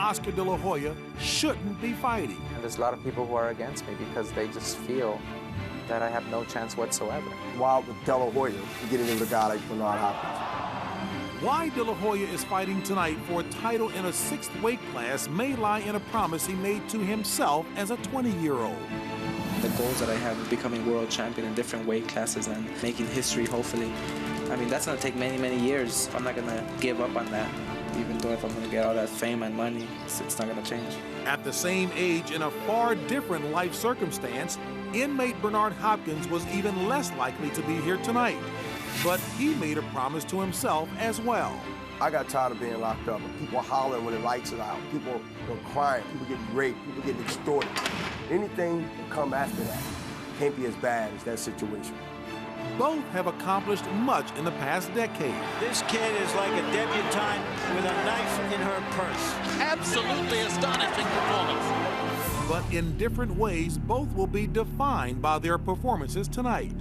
Oscar De La Hoya shouldn't be fighting. And there's a lot of people who are against me because they just feel that I have no chance whatsoever. Why with De La Hoya getting into a guy like Bernard Hopkins? Why De La Hoya is fighting tonight for a title in a 6th weight class may lie in a promise he made to himself as a 20-year-old. The goals that I have of becoming world champion in different weight classes and making history, hopefully. I mean, that's going to take many, many years. I'm not going to give up on that. Even though if I'm going to get all that fame and money, it's not going to change. At the same age, in a far different life circumstance, inmate Bernard Hopkins was even less likely to be here tonight. But he made a promise to himself as well. I got tired of being locked up. People hollering when the lights are out. People crying. People getting raped. People getting extorted. Anything that come after that can't be as bad as that situation. Both have accomplished much in the past decade. This kid is like a debutante with a knife in her purse. Absolutely astonishing performance. But in different ways, both will be defined by their performances tonight.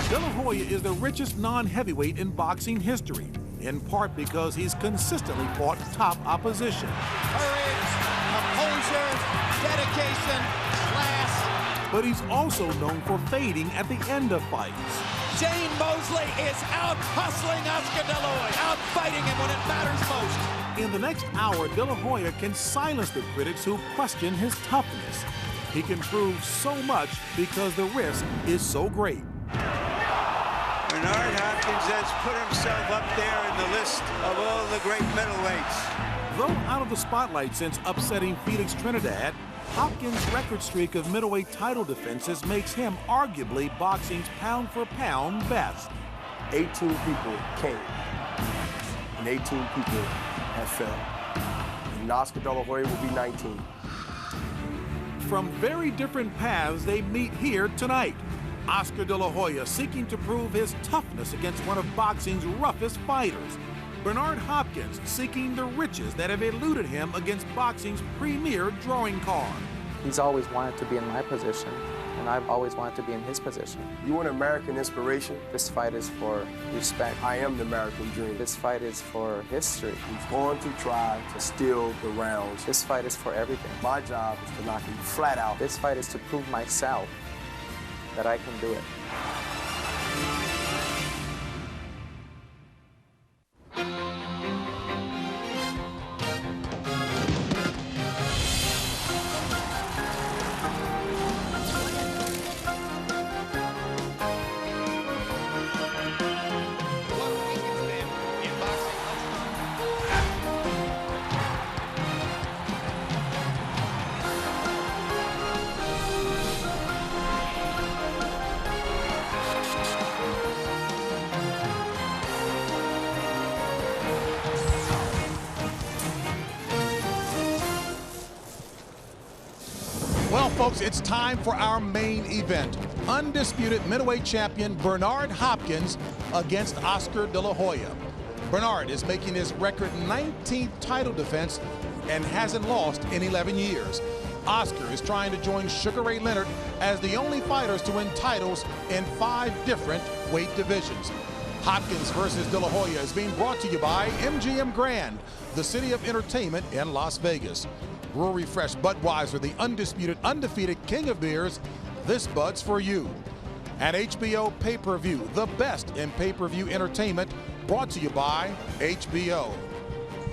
De La Hoya is the richest non-heavyweight in boxing history, in part because he's consistently fought top opposition. Courage, composure, dedication, class. But he's also known for fading at the end of fights. Shane Mosley is out hustling Oscar De La Hoya, out fighting him when it matters most. In the next hour, De La Hoya can silence the critics who question his toughness. He can prove so much because the risk is so great. Bernard Hopkins has put himself up there in the list of all the great middleweights. Though out of the spotlight since upsetting Felix Trinidad, Hopkins' record streak of middleweight title defenses makes him arguably boxing's pound-for-pound best. 18 people came, and 18 people have failed. And Oscar De La Hoya will be 19. From very different paths, they meet here tonight. Oscar De La Hoya seeking to prove his toughness against one of boxing's roughest fighters. Bernard Hopkins seeking the riches that have eluded him against boxing's premier drawing card. He's always wanted to be in my position, and I've always wanted to be in his position. You want American inspiration? This fight is for respect. I am the American dream. This fight is for history. He's going to try to steal the rounds. This fight is for everything. My job is to knock him flat out. This fight is to prove myself that I can do it. Well, folks, it's time for our main event. Undisputed middleweight champion Bernard Hopkins against Oscar De La Hoya. Bernard is making his record 19th title defense and hasn't lost in 11 years. Oscar is trying to join Sugar Ray Leonard as the only fighters to win titles in 5 different weight divisions. Hopkins versus De La Hoya is being brought to you by MGM Grand, the city of entertainment in Las Vegas. Brewery Fresh Budweiser, the undisputed, undefeated king of beers. This Bud's for you. And HBO Pay-Per-View, the best in pay-per-view entertainment, brought to you by HBO.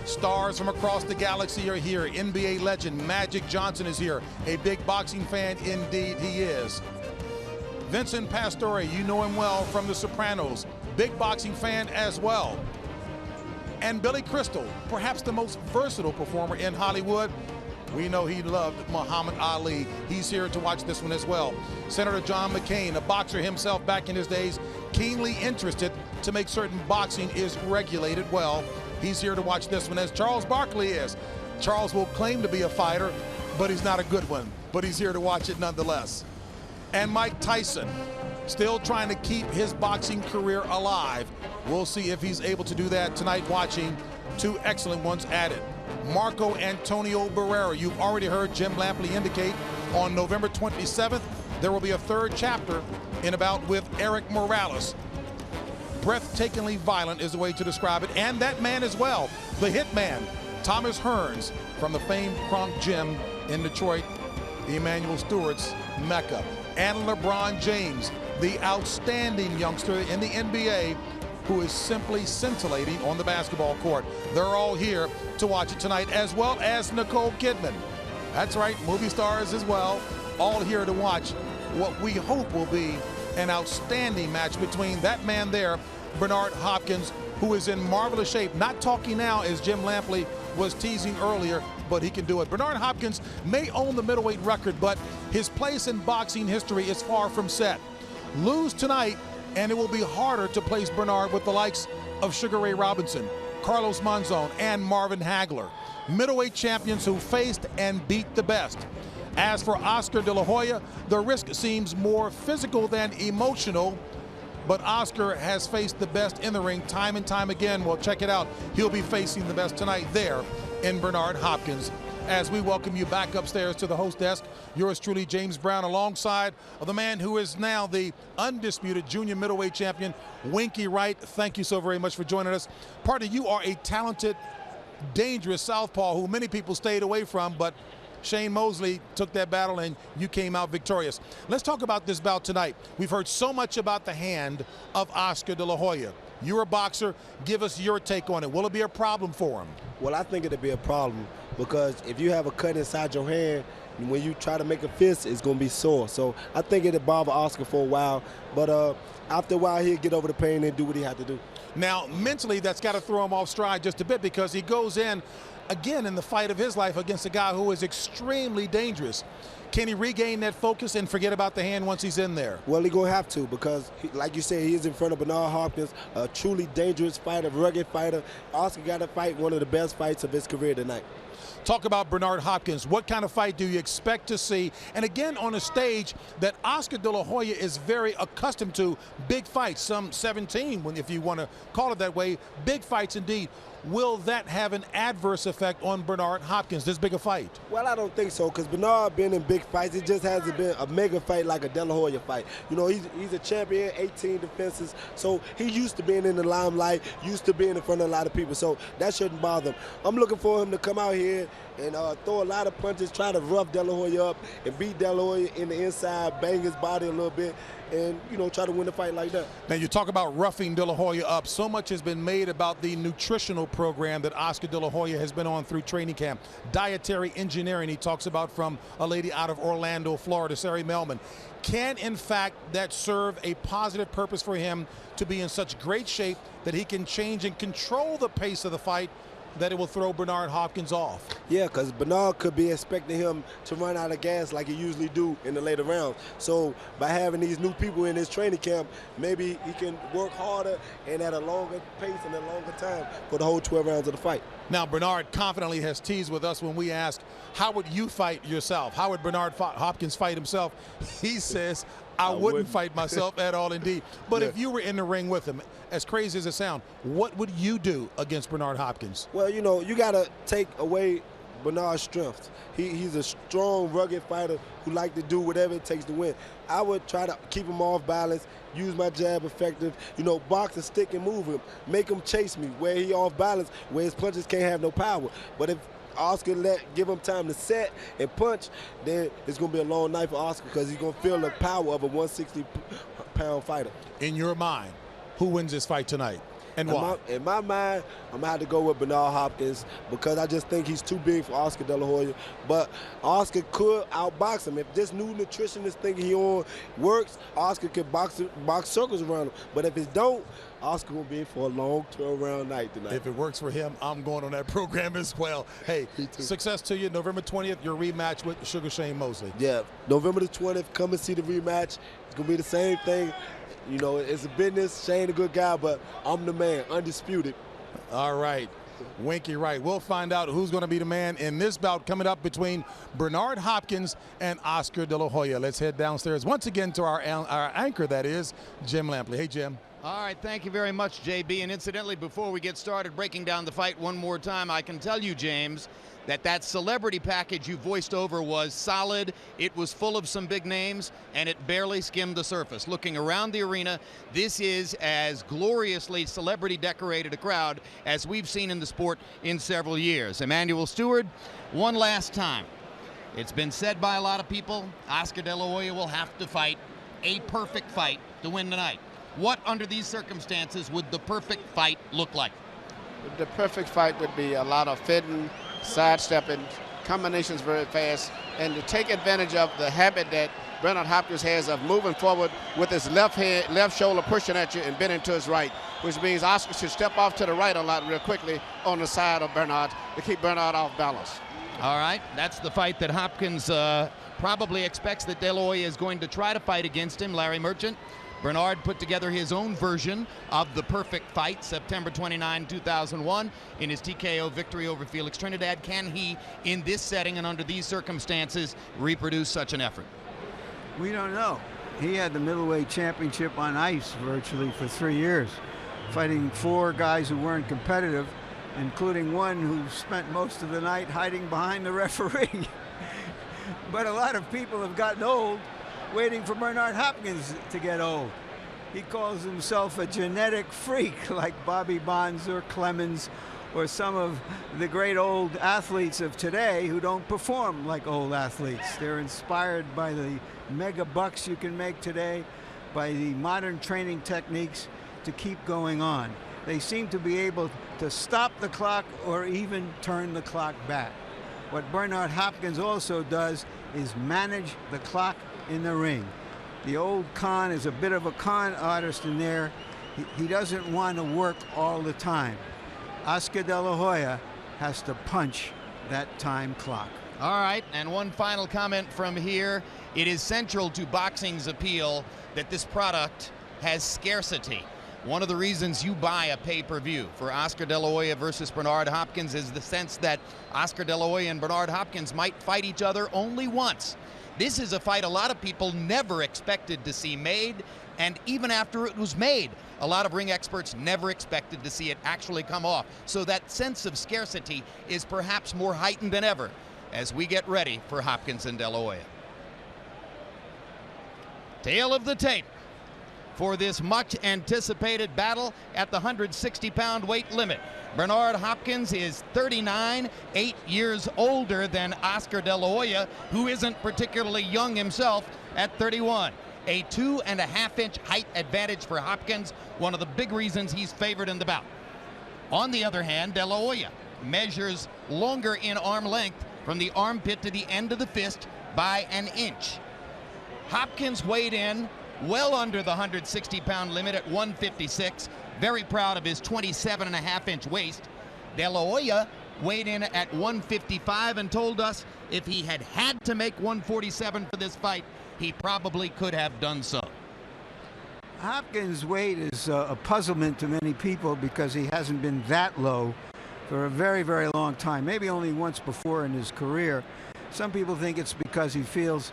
Stars from across the galaxy are here. NBA legend Magic Johnson is here. A big boxing fan indeed he is. Vincent Pastore, you know him well from The Sopranos. Big boxing fan as well. And Billy Crystal, perhaps the most versatile performer in Hollywood. We know he loved Muhammad Ali. He's here to watch this one as well. Senator John McCain, a boxer himself back in his days, keenly interested to make certain boxing is regulated well. He's here to watch this one, as Charles Barkley is. Charles will claim to be a fighter, but he's not a good one. But he's here to watch it nonetheless. And Mike Tyson, still trying to keep his boxing career alive. We'll see if he's able to do that tonight, watching 2 excellent ones added. Marco Antonio Barrera, you've already heard Jim Lampley indicate on November 27th, there will be a 3rd chapter in a bout with Eric Morales. Breathtakingly violent is the way to describe it, and that man as well, the Hitman, Thomas Hearns from the famed Kronk Gym in Detroit, Emmanuel Stewart's Mecca. And LeBron James, the outstanding youngster in the NBA who is simply scintillating on the basketball court. They're all here to watch it tonight, as well as Nicole Kidman. That's right, movie stars as well, all here to watch what we hope will be an outstanding match between that man there, Bernard Hopkins, who is in marvelous shape. Not talking now, as Jim Lampley was teasing earlier, but he can do it. Bernard Hopkins may own the middleweight record, but his place in boxing history is far from set. Lose tonight, and it will be harder to place Bernard with the likes of Sugar Ray Robinson, Carlos Monzon, and Marvin Hagler, middleweight champions who faced and beat the best. As for Oscar De La Hoya, the risk seems more physical than emotional, but Oscar has faced the best in the ring time and time again. Well, check it out. He'll be facing the best tonight there in Bernard Hopkins. As we welcome you back upstairs to the host desk, yours truly, James Brown, alongside of the man who is now the undisputed junior middleweight champion, Winky Wright. Thank you so very much for joining us. Partner, you are a talented, dangerous southpaw who many people stayed away from, but Shane Mosley took that battle and you came out victorious. Let's talk about this bout tonight. We've heard so much about the hand of Oscar De La Hoya. You're a boxer. Give us your take on it. Will it be a problem for him? Well, I think it'll be a problem because if you have a cut inside your hand, when you try to make a fist, it's going to be sore. So I think it'll bother Oscar for a while, but after a while, he'll get over the pain and do what he had to do. Now, mentally, that's got to throw him off stride just a bit because he goes in, again, in the fight of his life against a guy who is extremely dangerous. Can he regain that focus and forget about the hand once he's in there? Well, he's going to have to because, like you said, he's in front of Bernard Hopkins, a truly dangerous fighter, rugged fighter. Oscar got to fight one of the best fights of his career tonight. Talk about Bernard Hopkins. What kind of fight do you expect to see? And again, on a stage that Oscar De La Hoya is very accustomed to, big fights, some 17, if you want to call it that way, big fights indeed. Will that have an adverse effect on Bernard Hopkins, this big a fight? Well, I don't think so, because Bernard been in big fights. It just hasn't been a mega fight like a De La Hoya fight. You know, he's a champion, 18 defenses, so he used to being in the limelight, used to being in front of a lot of people, so that shouldn't bother him. I'm looking for him to come out here and throw a lot of punches, try to rough De La Hoya up and beat De La Hoya in the inside, bang his body a little bit, and, you know, try to win the fight like that. Now, you talk about roughing De La Hoya up. So much has been made about the nutritional program that Oscar De La Hoya has been on through training camp. Dietary engineering, he talks about, from a lady out of Orlando, Florida, Sari Melman. Can, in fact, that serve a positive purpose for him to be in such great shape that he can change and control the pace of the fight, that it will throw Bernard Hopkins off? Yeah, because Bernard could be expecting him to run out of gas like he usually do in the later rounds. So by having these new people in his training camp, maybe he can work harder and at a longer pace and a longer time for the whole 12 rounds of the fight. Now, Bernard confidently has teased with us when we asked, how would you fight yourself? How would Bernard Hopkins fight himself? He says, I wouldn't fight myself at all, indeed. But yeah, if you were in the ring with him, as crazy as it sounds, what would you do against Bernard Hopkins? Well, you know, you got to take away Bernard's strengths. He's a strong, rugged fighter who like to do whatever it takes to win. I would try to keep him off balance, use my jab effective, you know, box and stick and move him, make him chase me where he off balance, where his punches can't have no power. But if Oscar give him time to set and punch, then it's going to be a long night for Oscar because he's going to feel the power of a 160-pound fighter. In your mind, who wins this fight tonight and why? In my mind, I'm going to have to go with Bernard Hopkins because I just think he's too big for Oscar De La Hoya. But Oscar could outbox him. If this new nutritionist thing he on works, Oscar could box circles around him. But if it don't, Oscar will be in for a long 12-round night tonight. If it works for him, I'm going on that program as well. Hey, success to you. November 20th, your rematch with Sugar Shane Mosley. Yeah, November the 20th, come and see the rematch. It's going to be the same thing. You know, it's a business. Shane a good guy, but I'm the man, undisputed. All right. Winky Wright. We'll find out who's going to be the man in this bout coming up between Bernard Hopkins and Oscar De La Hoya. Let's head downstairs once again to our anchor, that is Jim Lampley. Hey, Jim. All right, thank you very much, JB. And incidentally, before we get started breaking down the fight one more time, I can tell you, James, that celebrity package you voiced over was solid. It was full of some big names, and it barely skimmed the surface. Looking around the arena, this is as gloriously celebrity decorated a crowd as we've seen in the sport in several years. Emmanuel Stewart, one last time. It's been said by a lot of people, Oscar De La Hoya will have to fight a perfect fight to win tonight. What, under these circumstances, would the perfect fight look like? The perfect fight would be a lot of fitting, sidestepping, combinations very fast, and to take advantage of the habit that Bernard Hopkins has of moving forward with his left shoulder pushing at you and bending to his right, which means Oscar should step off to the right a lot real quickly on the side of Bernard to keep Bernard off balance. All right, that's the fight that Hopkins probably expects that De La Hoya is going to try to fight against him. Larry Merchant. Bernard put together his own version of the perfect fight September 29, 2001 in his TKO victory over Felix Trinidad. Can he, in this setting and under these circumstances, reproduce such an effort? We don't know. He had the middleweight championship on ice virtually for 3 years, fighting 4 guys who weren't competitive, including one who spent most of the night hiding behind the referee. But a lot of people have gotten old waiting for Bernard Hopkins to get old. He calls himself a genetic freak, like Bobby Bonds or Clemens or some of the great old athletes of today who don't perform like old athletes. They're inspired by the mega bucks you can make today, by the modern training techniques to keep going on. They seem to be able to stop the clock or even turn the clock back. What Bernard Hopkins also does is manage the clock in the ring. The old Khan is a bit of a con artist in there. He doesn't want to work all the time. Oscar De La Hoya has to punch that time clock. All right, and one final comment from here. It is central to boxing's appeal that this product has scarcity. One of the reasons you buy a pay-per-view for Oscar De La Hoya versus Bernard Hopkins is the sense that Oscar De La Hoya and Bernard Hopkins might fight each other only once. This is a fight a lot of people never expected to see made, and even after it was made, a lot of ring experts never expected to see it actually come off. So that sense of scarcity is perhaps more heightened than ever as we get ready for Hopkins and De La Hoya. Tail of the tape for this much anticipated battle at the 160-pound weight limit. Bernard Hopkins is 39, 8 years older than Oscar De La Hoya, who isn't particularly young himself at 31. A 2.5-inch height advantage for Hopkins, one of the big reasons he's favored in the bout. On the other hand, De La Hoya measures longer in arm length from the armpit to the end of the fist by an inch. Hopkins weighed in well under the 160-pound limit at 156. Very proud of his 27.5-inch waist. De La Hoya weighed in at 155 and told us if he had to make 147 for this fight, he probably could have done so. Hopkins' weight is a puzzlement to many people because he hasn't been that low for a very, very long time, maybe only once before in his career. Some people think it's because he feels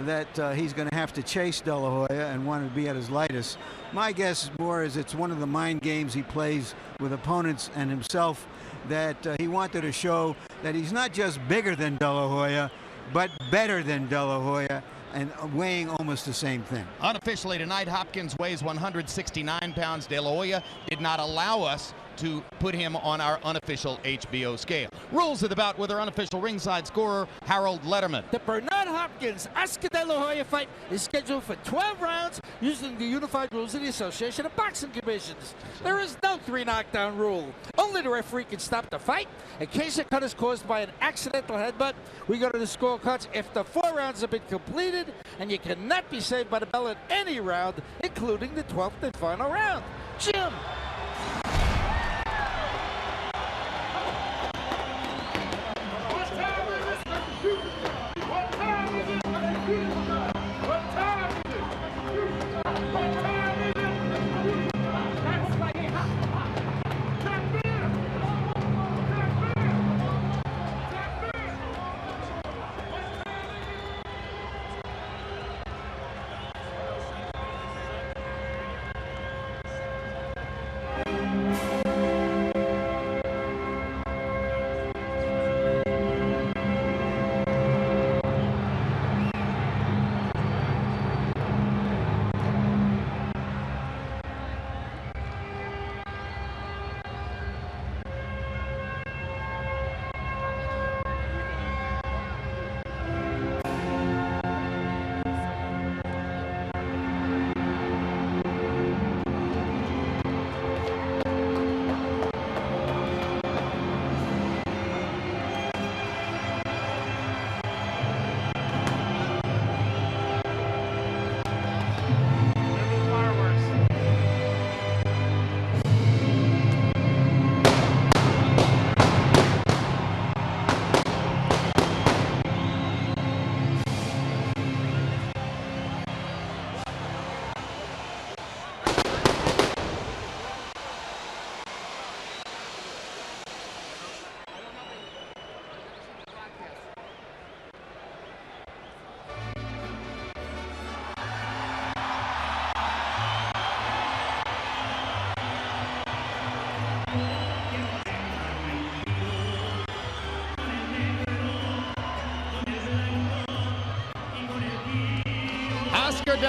that he's going to have to chase De La Hoya and want to be at his lightest. My guess more is it's one of the mind games he plays with opponents and himself, that he wanted to show that he's not just bigger than De La Hoya, but better than De La Hoya, and weighing almost the same thing. Unofficially tonight, Hopkins weighs 169 pounds. De La Hoya did not allow us to put him on our unofficial HBO scale. Rules of the bout with our unofficial ringside scorer, Harold Letterman. The Bernard Hopkins Oscar De La Hoya fight is scheduled for 12 rounds using the unified rules of the Association of Boxing Commissions. There is no 3 knockdown rule. Only the referee can stop the fight. In case a cut is caused by an accidental headbutt, we go to the scorecards if the 4 rounds have been completed, and you cannot be saved by the bell at any round, including the 12th and final round. Jim.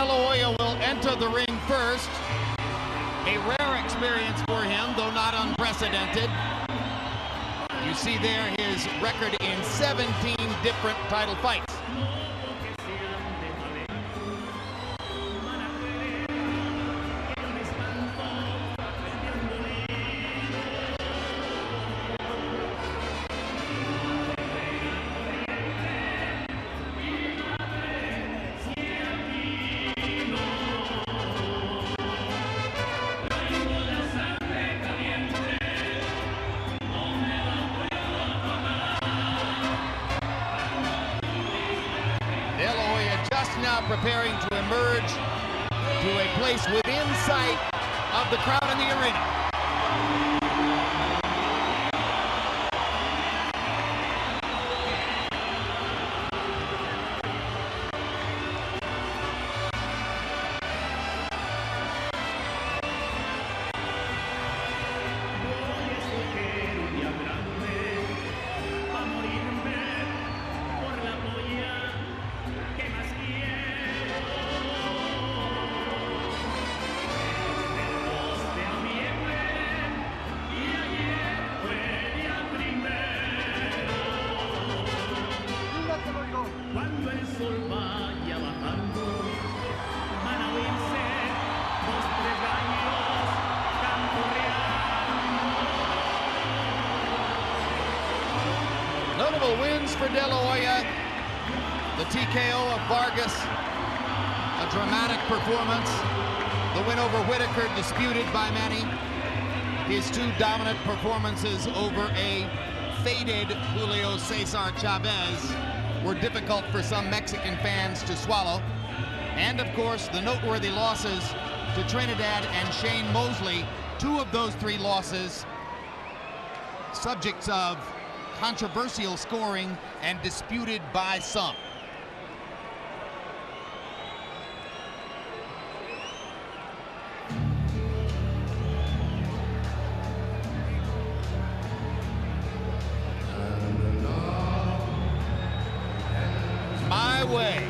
De La Hoya will enter the ring first. A rare experience for him, though not unprecedented. You see there his record in 17 different title fights. Now preparing to emerge to a place within sight of the crowd in the arena. Notable wins for De La Hoya. The TKO of Vargas, a dramatic performance. The win over Whitaker, disputed by many. His two dominant performances over a faded Julio Cesar Chavez were difficult for some Mexican fans to swallow. And of course, the noteworthy losses to Trinidad and Shane Mosley. Two of those three losses subjects of controversial scoring and disputed by some. My way.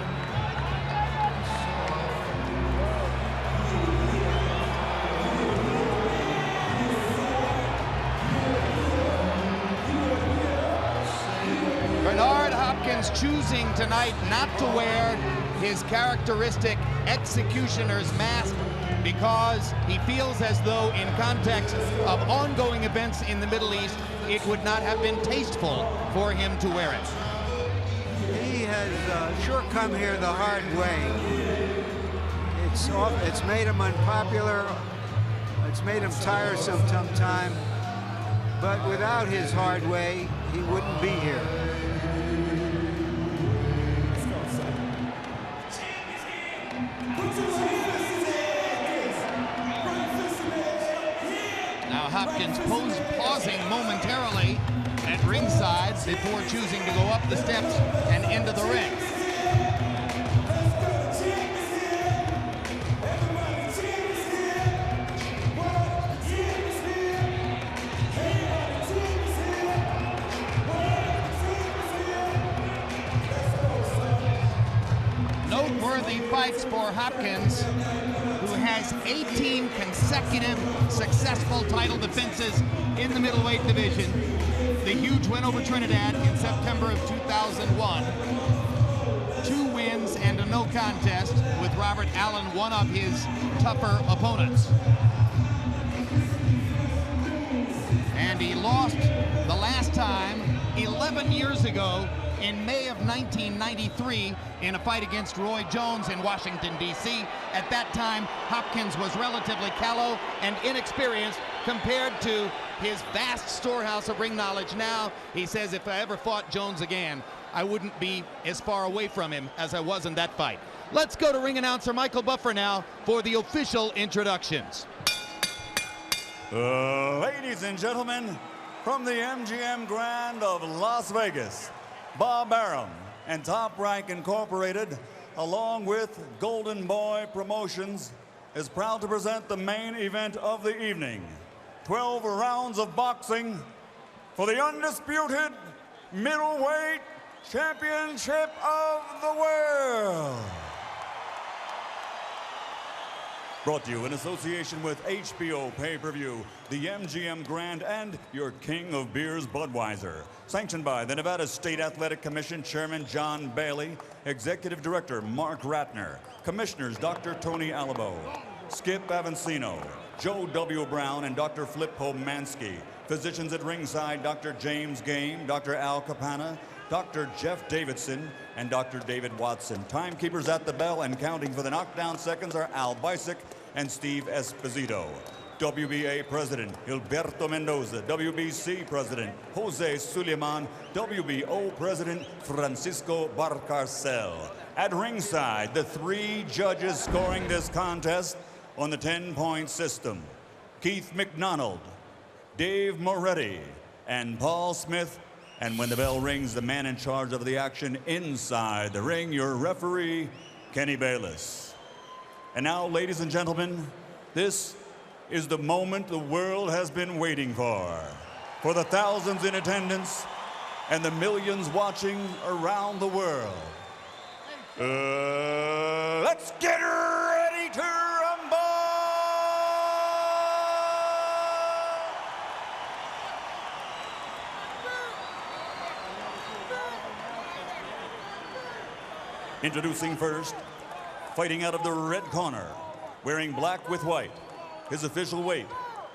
Bernard Hopkins choosing tonight not to wear his characteristic executioner's mask because he feels as though in context of ongoing events in the Middle East, it would not have been tasteful for him to wear it. He has sure come here the hard way. It's made him unpopular. It's made him tiresome sometime. But without his hard way, he wouldn't be here. Now Hopkins pausing momentarily at ringside before choosing to go up the steps and into the ring. Noteworthy fights for Hopkins, who has 18 consecutive successful title defenses in the middleweight division. The huge win over Trinidad in September of 2001. 2 wins and a no contest with Robert Allen, one of his tougher opponents. And he lost the last time 11 years ago in May of 1993 in a fight against Roy Jones in Washington, D.C. At that time, Hopkins was relatively callow and inexperienced compared to his vast storehouse of ring knowledge. Now, he says, if I ever fought Jones again, I wouldn't be as far away from him as I was in that fight. Let's go to ring announcer Michael Buffer now for the official introductions. Ladies and gentlemen, from the MGM Grand of Las Vegas, Bob Arum and Top Rank Incorporated, along with Golden Boy Promotions, is proud to present the main event of the evening. 12 rounds of boxing for the undisputed middleweight championship of the world. Brought to you in association with HBO Pay-Per-View, the MGM Grand, and your king of beers, Budweiser. Sanctioned by the Nevada State Athletic Commission Chairman John Bailey, Executive Director Mark Ratner, Commissioners Dr. Tony Alabo, Skip Avancino, Joe W. Brown, and Dr. Flip Homansky. Physicians at ringside, Dr. James Game, Dr. Al Capana, Dr. Jeff Davidson, and Dr. David Watson. Timekeepers at the bell and counting for the knockdown seconds are Al Bisick and Steve Esposito. WBA President Gilberto Mendoza, WBC President Jose Suleiman, WBO President Francisco Barcarcel. At ringside, the 3 judges scoring this contest on the 10-point system: Keith McDonald, Dave Moretti, and Paul Smith. And when the bell rings, the man in charge of the action inside the ring, your referee, Kenny Bayless. And now, ladies and gentlemen, this is the moment the world has been waiting for the thousands in attendance and the millions watching around the world. Let's get ready to rumble! Introducing first, fighting out of the red corner, wearing black with white, his official weight,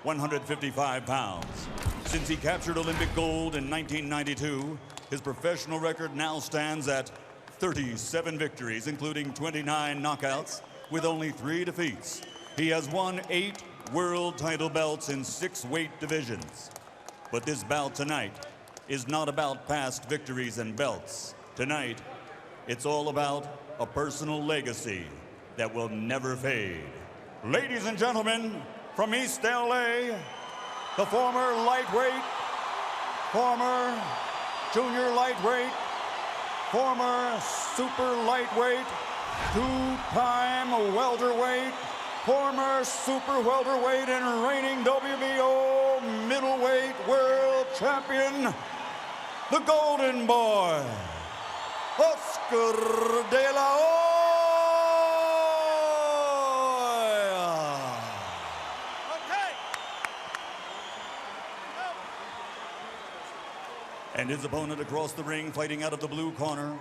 155 pounds. Since he captured Olympic gold in 1992, his professional record now stands at 37 victories, including 29 knockouts, with only 3 defeats. He has won 8 world title belts in 6 weight divisions. But this bout tonight is not about past victories and belts. Tonight, it's all about a personal legacy that will never fade. Ladies and gentlemen, from East LA, the former lightweight, former junior lightweight, former super lightweight, 2-time welterweight, former super welterweight and reigning WBO middleweight world champion, the Golden Boy, Oscar De La Hoya. And his opponent across the ring, fighting out of the blue corner,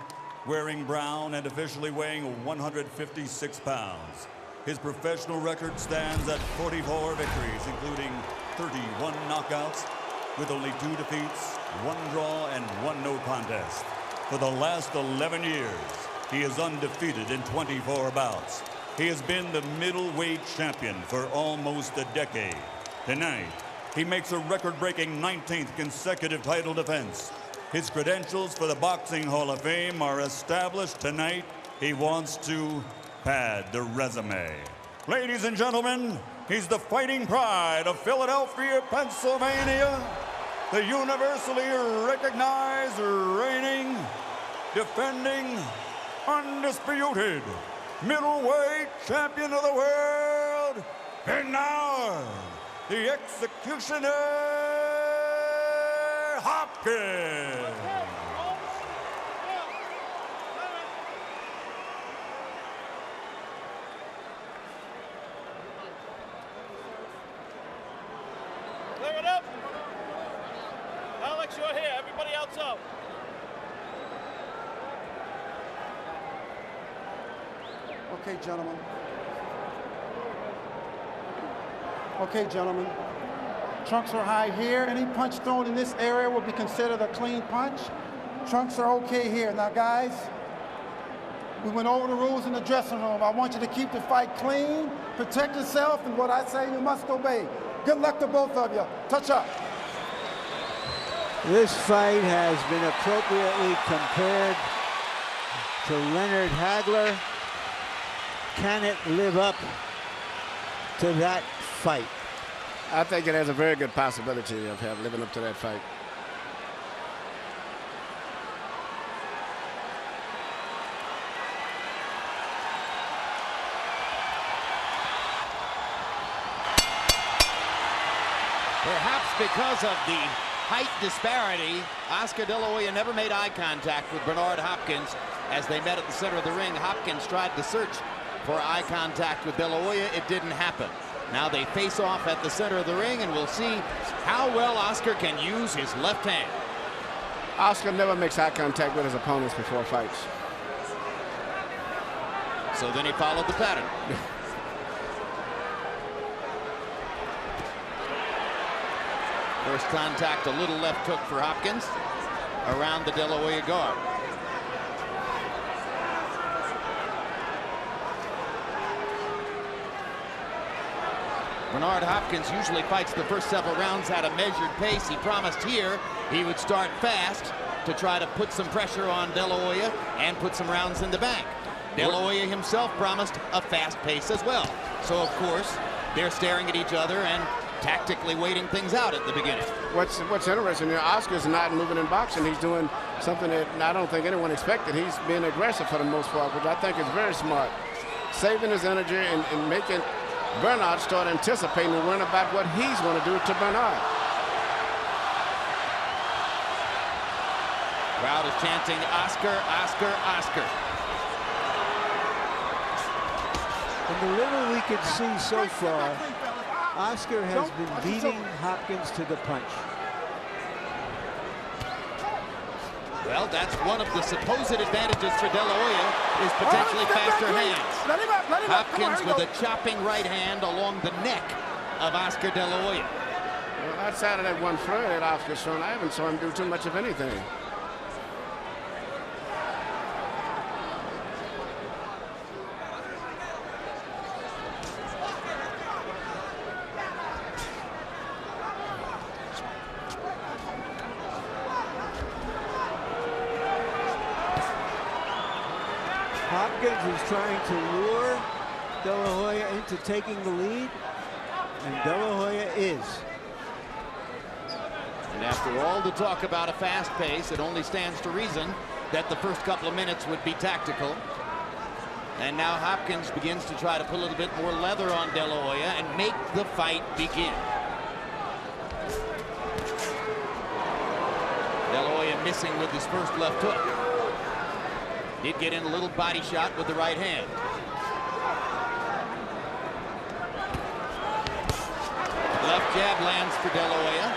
wearing brown and officially weighing 156 pounds. His professional record stands at 44 victories, including 31 knockouts, with only 2 defeats, 1 draw, and 1 no contest. For the last 11 years, he is undefeated in 24 bouts. He has been the middleweight champion for almost a decade. Tonight, he makes a record-breaking 19th consecutive title defense. His credentials for the Boxing Hall of Fame are established. Tonight, he wants to pad the resume. Ladies and gentlemen, he's the fighting pride of Philadelphia, Pennsylvania, the universally recognized, reigning, defending, undisputed middleweight champion of the world, and now, the executioner, Hopkins. Clear it up. Alex, you're here. Everybody else up. Okay, gentlemen. Okay, gentlemen. Trunks are high here. Any punch thrown in this area will be considered a clean punch. Trunks are okay here. Now, guys, we went over the rules in the dressing room. I want you to keep the fight clean, protect yourself, and what I say you must obey. Good luck to both of you. Touch up. This fight has been appropriately compared to Leonard Hagler. Can it live up to that fight? I think it has a very good possibility of living up to that fight. Perhaps because of the height disparity, Oscar De La Hoya never made eye contact with Bernard Hopkins as they met at the center of the ring. Hopkins tried to search for eye contact with De La Hoya. It didn't happen. Now they face off at the center of the ring, and we'll see how well Oscar can use his left hand. Oscar never makes eye contact with his opponents before fights. So then he followed the pattern. First contact, a little left hook for Hopkins around the De La Hoya guard. Bernard Hopkins usually fights the first several rounds at a measured pace. He promised here he would start fast to try to put some pressure on De La Hoya and put some rounds in the bank. De La Hoya himself promised a fast pace as well. So, of course, they're staring at each other and tactically waiting things out at the beginning. What's interesting here, Oscar's not moving in boxing. He's doing something that I don't think anyone expected. He's being aggressive for the most part, which I think is very smart. Saving his energy and making Bernard start anticipating and worrying about what he's going to do to Bernard. Crowd is chanting, Oscar, Oscar, Oscar. And the little we could see so far, Oscar has been beating Hopkins to the punch. Well, that's one of the supposed advantages for De La Hoya is potentially faster hands. Hopkins with a chopping right hand along the neck of Oscar De La Hoya. Well, outside of that one flurry that Oscar's shown, I haven't saw him do too much of anything. Hopkins is trying to lure De La Hoya into taking the lead, and De La Hoya is. And after all the talk about a fast pace, it only stands to reason that the first couple of minutes would be tactical. And now Hopkins begins to try to put a little bit more leather on De La Hoya and make the fight begin. De La Hoya missing with his first left hook. Did get in a little body shot with the right hand. Left jab lands for De La Hoya.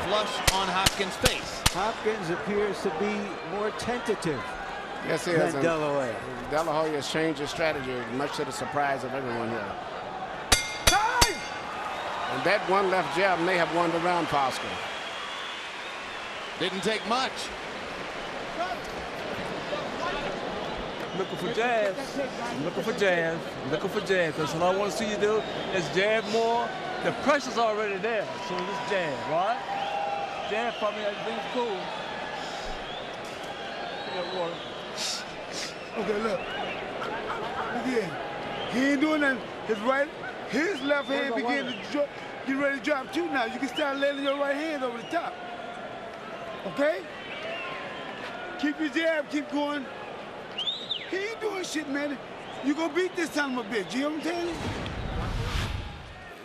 Flush on Hopkins' face. Hopkins appears to be more tentative. Yes, he is. De La Hoya. De La Hoya has changed his strategy, much to the surprise of everyone here. And that one left jab may have won the round for Oscar. Didn't take much. Looking for jabs, looking for jabs, looking for jabs. That's what I want to see you do is jab more. The pressure's already there, so just jab, right? Jab for me, everything's cool. Water. Okay, look here. He ain't doing nothing. His left hand begin to drop, get ready to drop too now. You can start letting your right hand over the top. Okay? Keep your jab, keep going. He ain't doing shit, man. You gonna beat this son of a bitch, you know what I'm telling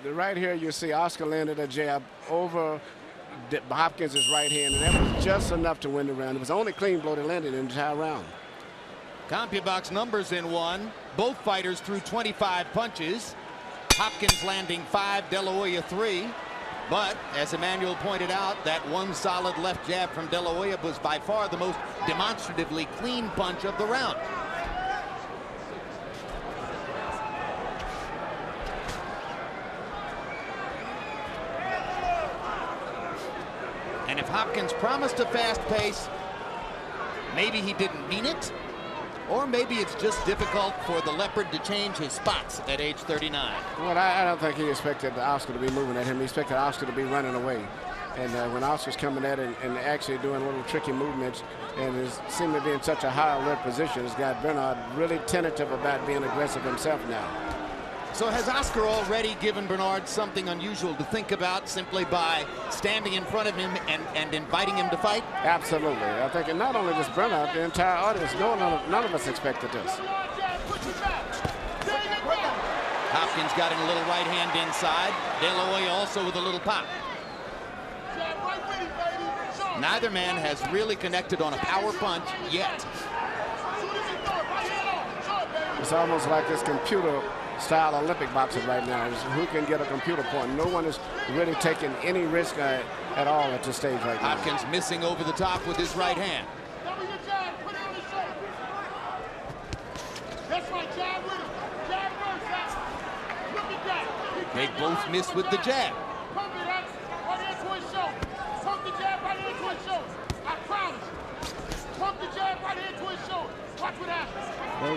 you? Right here, you see Oscar landed a jab over Hopkins' right hand, and that was just enough to win the round. It was the only clean blow that landed in the entire round. CompuBox numbers in one. Both fighters threw 25 punches. Hopkins landing 5, De La Hoya 3. But, as Emmanuel pointed out, that one solid left jab from De La Hoya was by far the most demonstratively clean punch of the round. And if Hopkins promised a fast pace, maybe he didn't mean it, or maybe it's just difficult for the Leopard to change his spots at age 39. Well, I don't think he expected Oscar to be moving at him. He expected Oscar to be running away. And when Oscar's coming at it and actually doing little tricky movements and is seeming to be in such a high alert position, has got Bernard really tentative about being aggressive himself now. So has Oscar already given Bernard something unusual to think about simply by standing in front of him and inviting him to fight? Absolutely. I think, and not only just Bernard, the entire audience, none of us expected this. Hopkins got in a little right hand inside. De La Hoya also with a little pop. Neither man has really connected on a power punch yet. It's almost like this computer-style Olympic boxing right now. It's who can get a computer point. No one is really taking any risk at all at this stage right now. Hopkins missing over the top with his right hand. They both miss with the jab.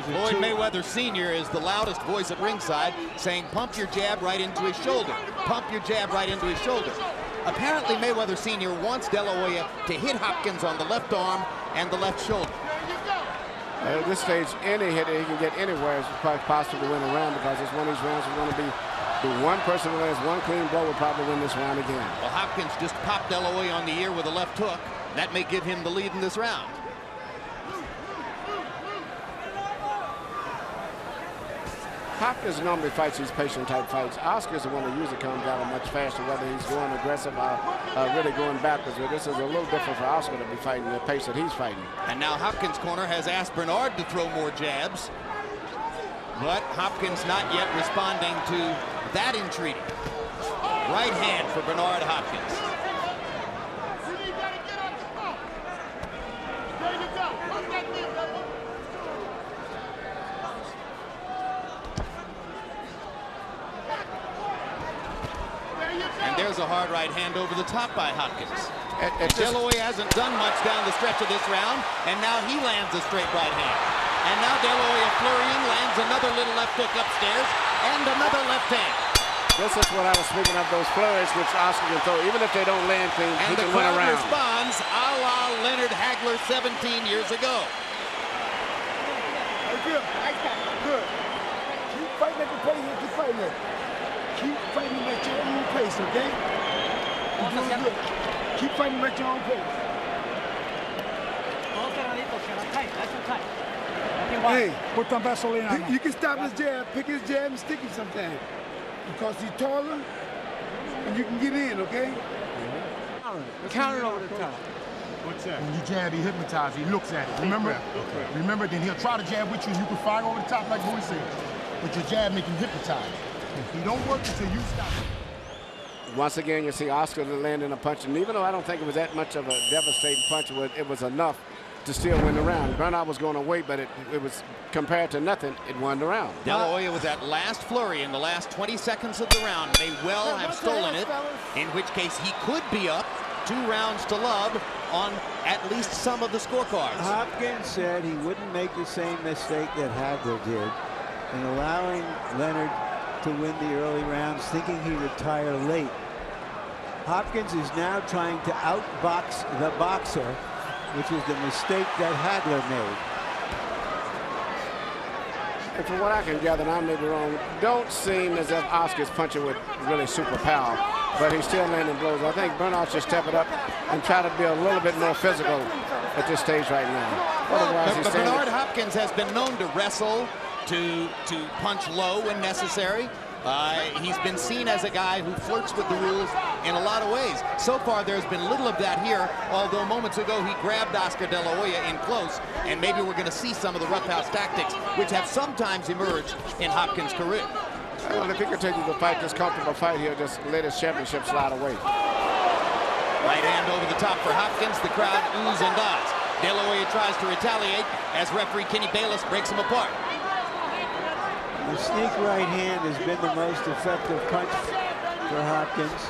Floyd Mayweather Sr. is the loudest voice at ringside, saying pump your jab right into his shoulder. Pump your jab right into his shoulder. Apparently Mayweather Sr. wants De La Hoya to hit Hopkins on the left arm and the left shoulder. At this stage, any hit he can get anywhere is quite possible to win a round, because it's one of these rounds is going to be the one person who lands one clean blow will probably win this round again. Well, Hopkins just popped De La Hoya on the ear with a left hook. That may give him the lead in this round. Hopkins normally fights these patient-type fights. Oscar's the one who usually comes out much faster, whether he's going aggressive or really going backwards. But this is a little different for Oscar to be fighting the pace that he's fighting. And now Hopkins' corner has asked Bernard to throw more jabs. But Hopkins not yet responding to that entreaty. Right hand for Bernard Hopkins. And there's a hard right hand over the top by Hopkins. De La Hoya hasn't done much down the stretch of this round, and now he lands a straight right hand. And now De La Hoya flurrying lands another little left hook upstairs and another left hand. This is what I was speaking of, those flurries which Oscar can throw. Even if they don't land clean, he can win a round. And the crowd responds a la Leonard Hagler 17 years ago. Good. Good. Keep fighting at the pace. Keep fighting it. Keep fighting at your own pace, okay? You're doing good. Keep fighting at your own pace. Hey, you can stop his jab, pick his jab, and stick him sometimes. Because he's taller, and you can get in, okay? Counter over the top. What's that? When you jab, he hypnotized. He looks at it. Remember? Okay. Remember, then he'll try to jab with you, and you can fire over the top like Boy said. But your jab make him hypnotize. He don't work until you stop it. Once again, you see Oscar landing a punch, and even though I don't think it was that much of a devastating punch, it was enough to still win the round. Bernard was going to wait, but it was compared to nothing. It won the round. De La Hoya with that last flurry in the last 20 seconds of the round may well have stolen it, in which case he could be up 2 rounds to love on at least some of the scorecards. Hopkins said he wouldn't make the same mistake that Hagler did in allowing Leonard to win the early rounds, thinking he'd retire late. Hopkins is now trying to outbox the boxer, which was the mistake that Hagler made. And from what I can gather, and I may be wrong, don't seem as if Oscar's punching with really super power, but he's still landing blows. I think Bernard should step it up and try to be a little bit more physical at this stage right now. But Bernard Hopkins has been known to wrestle, to punch low when necessary. He's been seen as a guy who flirts with the rules in a lot of ways. So far, there's been little of that here, although moments ago he grabbed Oscar De La Hoya in close, and maybe we're going to see some of the roughhouse tactics, which have sometimes emerged in Hopkins' career. Well, if he continues to fight this comfortable fight, he'll just let his championship slide away. Right hand over the top for Hopkins. The crowd oohs and ahs. De La Hoya tries to retaliate as referee Kenny Bayless breaks him apart. The sneak right hand has been the most effective punch for Hopkins.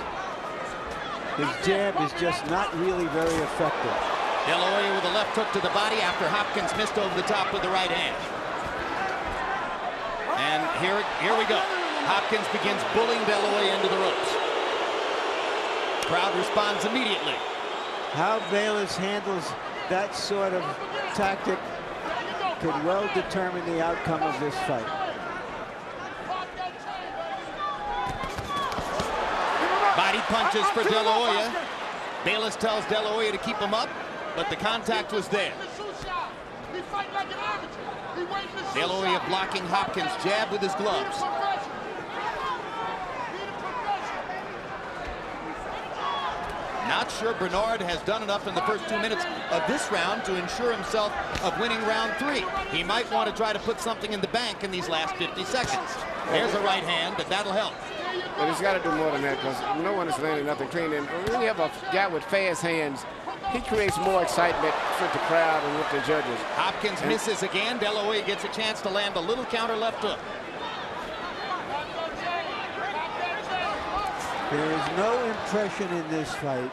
His jab is just not really very effective. De La Hoya with a left hook to the body after Hopkins missed over the top with the right hand. And here we go. Hopkins begins bullying De La Hoya into the ropes. Crowd responds immediately. How Bayless handles that sort of tactic could well determine the outcome of this fight. Body punches for De La Hoya. Bayless tells De La Hoya to keep him up, but the contact was there. De La Hoya blocking Hopkins' jab with his gloves. Not sure Bernard has done enough in the first 2 minutes of this round to ensure himself of winning round 3. He might want to try to put something in the bank in these last 50 seconds. There's a right hand, but that'll help. But he's got to do more than that because no one is landing nothing clean. And when you have a guy with fast hands, he creates more excitement with the crowd and with the judges. Hopkins misses again. De La Hoya gets a chance to land a little counter left hook. There is no impression in this fight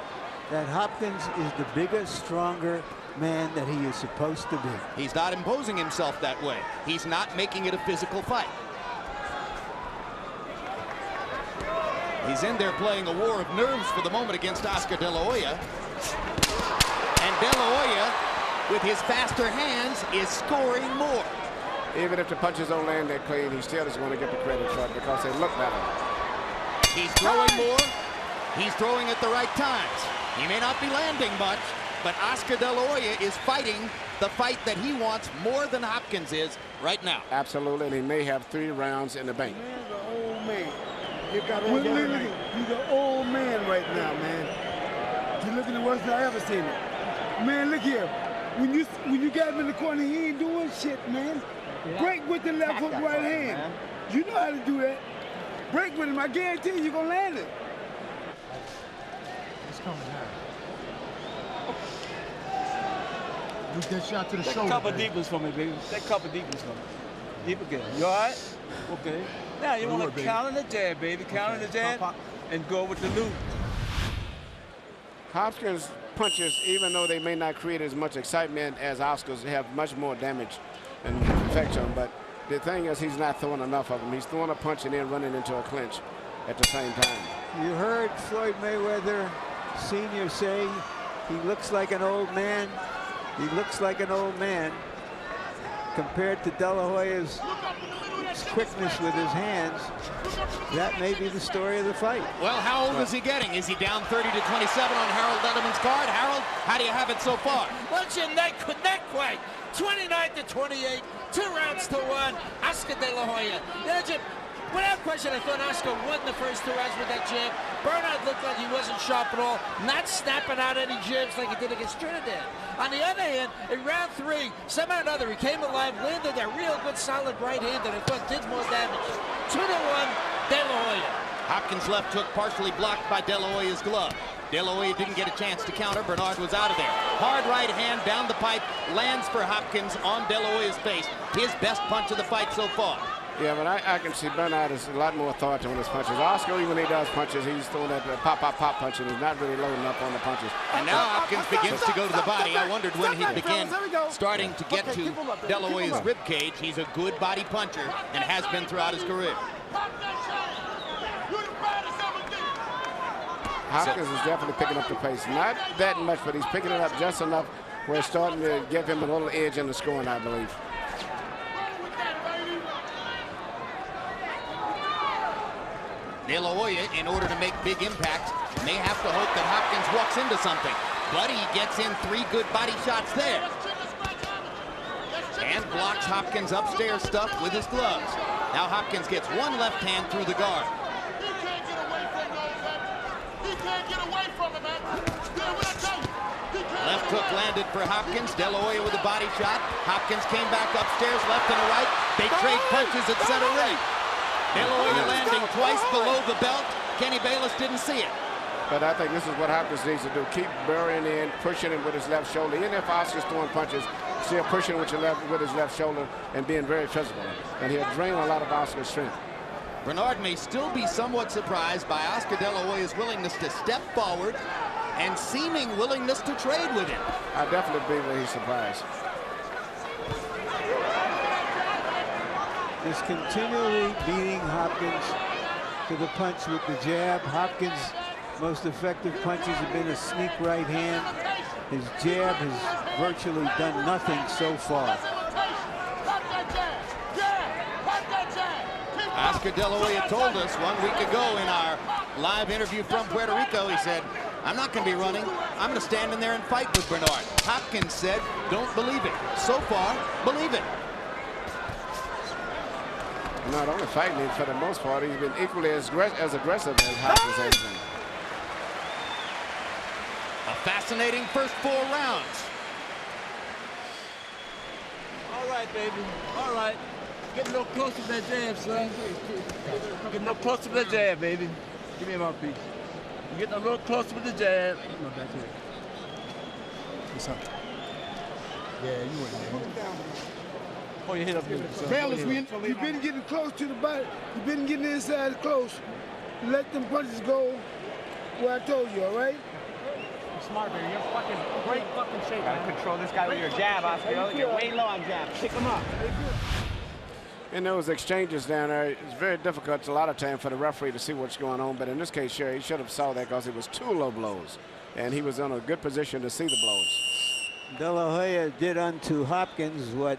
that Hopkins is the bigger, stronger man that he is supposed to be. He's not imposing himself that way. He's not making it a physical fight. He's in there playing a war of nerves for the moment against Oscar De La Hoya. And De La Hoya, with his faster hands, is scoring more. Even if the punches don't land that clean, he still is going to get the credit for it because they look better. He's throwing more. He's throwing at the right times. He may not be landing much, but Oscar De La Hoya is fighting the fight that he wants more than Hopkins is right now. Absolutely, and he may have 3 rounds in the bank. Man, the old man. He's an old man right now, man. He's looking the worst I ever seen him. Man, look here. When you got him in the corner, he ain't doing shit, man. Break with the left hook right hand. You know how to do that. Break with him. I guarantee you're going to land it. It's coming now. Use that shot to the shoulder. Take a couple deep ones for me, baby. Take a couple deep ones for me. Deep again. You all right? Okay. Now you want to counter the jab, baby. Counter the jab and go with the loop. Hopkins' punches, even though they may not create as much excitement as Oscar's, have much more damage and effect on him. But the thing is, he's not throwing enough of them. He's throwing a punch and then running into a clinch at the same time. You heard Floyd Mayweather Sr. say he looks like an old man. He looks like an old man compared to De La Hoya's quickness with his hands. That may be the story of the fight. Well, how old is he getting? Is he down 30 to 27 on Harold Letterman's card? Harold, how do you have it so far? What's your neck fight? 29 to 28, 2 rounds to 1. Oscar De La Hoya. Jim, without question, I thought Oscar won the first 2 rounds with that jab. Bernard looked like he wasn't sharp at all, not snapping out any jabs like he did against Trinidad. On the other hand, in round 3, somehow or another, he came alive, landed that real good, solid right hand that I thought did more damage. 2 to 1, De La Hoya. Hopkins' left hook partially blocked by De La Hoya's glove. De La Hoya didn't get a chance to counter. Bernard was out of there. Hard right hand down the pipe, lands for Hopkins on De La Hoya's face. His best punch of the fight so far. Yeah, but I can see Bernard is a lot more authoritative on his punches. Oscar, even when he does punches, he's throwing that pop, pop, pop punch, and he's not really loading up on the punches. And now Hopkins begins to go to the body. I wondered when he'd begin starting to get to De La Hoya's rib cage. He's a good body puncher and has been throughout his career. Hopkins is definitely picking up the pace. Not that much, but he's picking it up just enough where it's starting to give him a little edge in the scoring, I believe. De La Hoya, in order to make big impact, may have to hope that Hopkins walks into something. But he gets in 3 good body shots there. And blocks Hopkins' upstairs stuff with his gloves. Now Hopkins gets 1 left hand through the guard. Left hook landed for Hopkins. De La Hoya with a body shot. Hopkins came back upstairs, left and a right. They trade punches at center ring. De La Hoya landing twice below the belt. Kenny Bayless didn't see it. But I think this is what Hopkins needs to do. Keep burying in, pushing him with his left shoulder. Even if Oscar's throwing punches, still pushing with his left shoulder and being very physical. And he'll drain a lot of Oscar's strength. Bernard may still be somewhat surprised by Oscar De La Hoya's willingness to step forward and seeming willingness to trade with him. I definitely believe that he's surprised. Is continually beating Hopkins to the punch with the jab. Hopkins' most effective punches have been a sneak right hand. His jab has virtually done nothing so far. Oscar De La Hoya told us 1 week ago in our live interview from Puerto Rico, he said, I'm not going to be running. I'm going to stand in there and fight with Bernard. Hopkins said, don't believe it. So far, believe it. Not only fighting him, for the most part, he's been equally as aggressive as Hopkins has been. A fascinating first 4 rounds. right, baby. All right. Get a little closer to that jab, son. Get a little closer to that jab, baby. Give me a mouthpiece. You're getting a little closer with the jab. No, back here. What's up? Yeah, you went there. Oh, your head up here. Felix, you've been getting close to the body. You've been getting inside close. Let them punches go where I told you, all right? Smart, man. You're fucking great fucking shape. Gotta control this guy with your jab, Oscar. You're way low on jab. Pick him up. In those exchanges down there, it's very difficult a lot of time for the referee to see what's going on. But in this case, sure, he should have saw that because it was 2 low blows. And he was in a good position to see the blows. De La Hoya did unto Hopkins what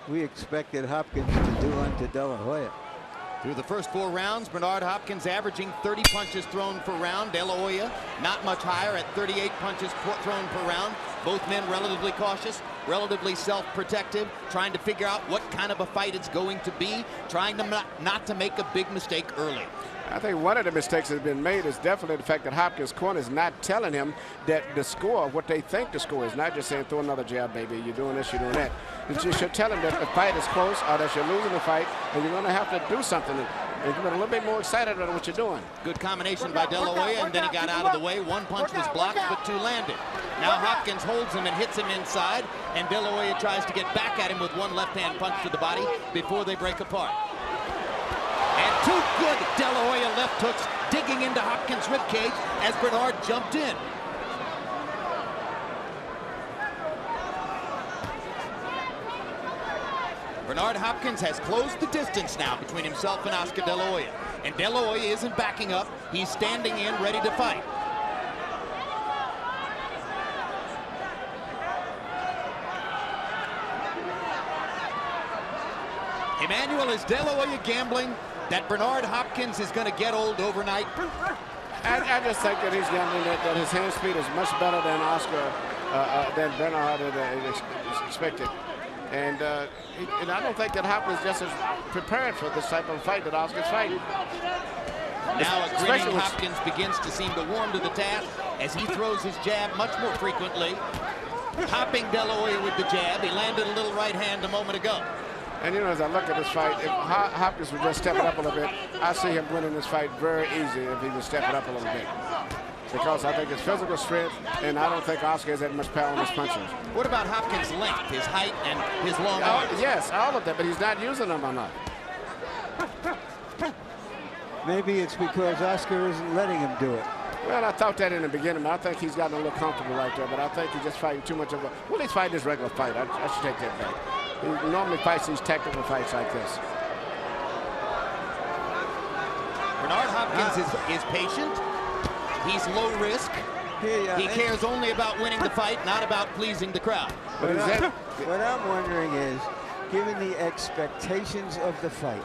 we expected Hopkins to do unto De La Hoya. Through the first 4 rounds, Bernard Hopkins averaging 30 punches thrown per round. De La Hoya not much higher at 38 punches thrown per round. Both men relatively cautious, relatively self-protective, trying to figure out what kind of a fight it's going to be, trying to not to make a big mistake early. I think one of the mistakes that has been made is definitely the fact that Hopkins' corner is not telling him that the score, what they think the score is, not just saying throw another jab, baby, you're doing this, you're doing that. You should tell him that the fight is close or that you're losing the fight and you're going to have to do something and get a little bit more excited about what you're doing. Good combination by De La Hoya, and then he got out of the way. 1 punch was blocked, but 2 landed. Now Hopkins holds him and hits him inside, and De La Hoya tries to get back at him with 1 left-hand punch to the body before they break apart. And 2 good De La Hoya left hooks digging into Hopkins' ribcage as Bernard jumped in. Bernard Hopkins has closed the distance now between himself and Oscar De La Hoya. And De La Hoya isn't backing up. He's standing in, ready to fight. Emmanuel, is De La Hoya gambling that Bernard Hopkins is going to get old overnight? I just think that he's gambling that his hand speed is much better than than Bernard had expected. And I don't think that Hopkins just is prepared for this type of fight that Oscar's fighting. Now a grinning Hopkins begins to seem to warm to the task as he throws his jab much more frequently. Hopping De La Hoya with the jab. He landed a little right hand a moment ago. And you know, as I look at this fight, if Hopkins would just step it up a little bit, I see him winning this fight very easy if he would step it up a little bit. Because I think his physical strength, and I don't think Oscar has that much power in his punches. What about Hopkins' length, his height, and his long arms? Yes, all of that, but he's not using them enough. Maybe it's because Oscar isn't letting him do it. Well, I thought that in the beginning, but I think he's gotten a little comfortable right there. But I think he's just fighting too much of a... Well, he's fighting his regular fight. I should take that back. He normally fights these tactical fights like this. Bernard Hopkins is patient. He's low risk. He cares only about winning the fight, not about pleasing the crowd. What I'm wondering is, given the expectations of the fight,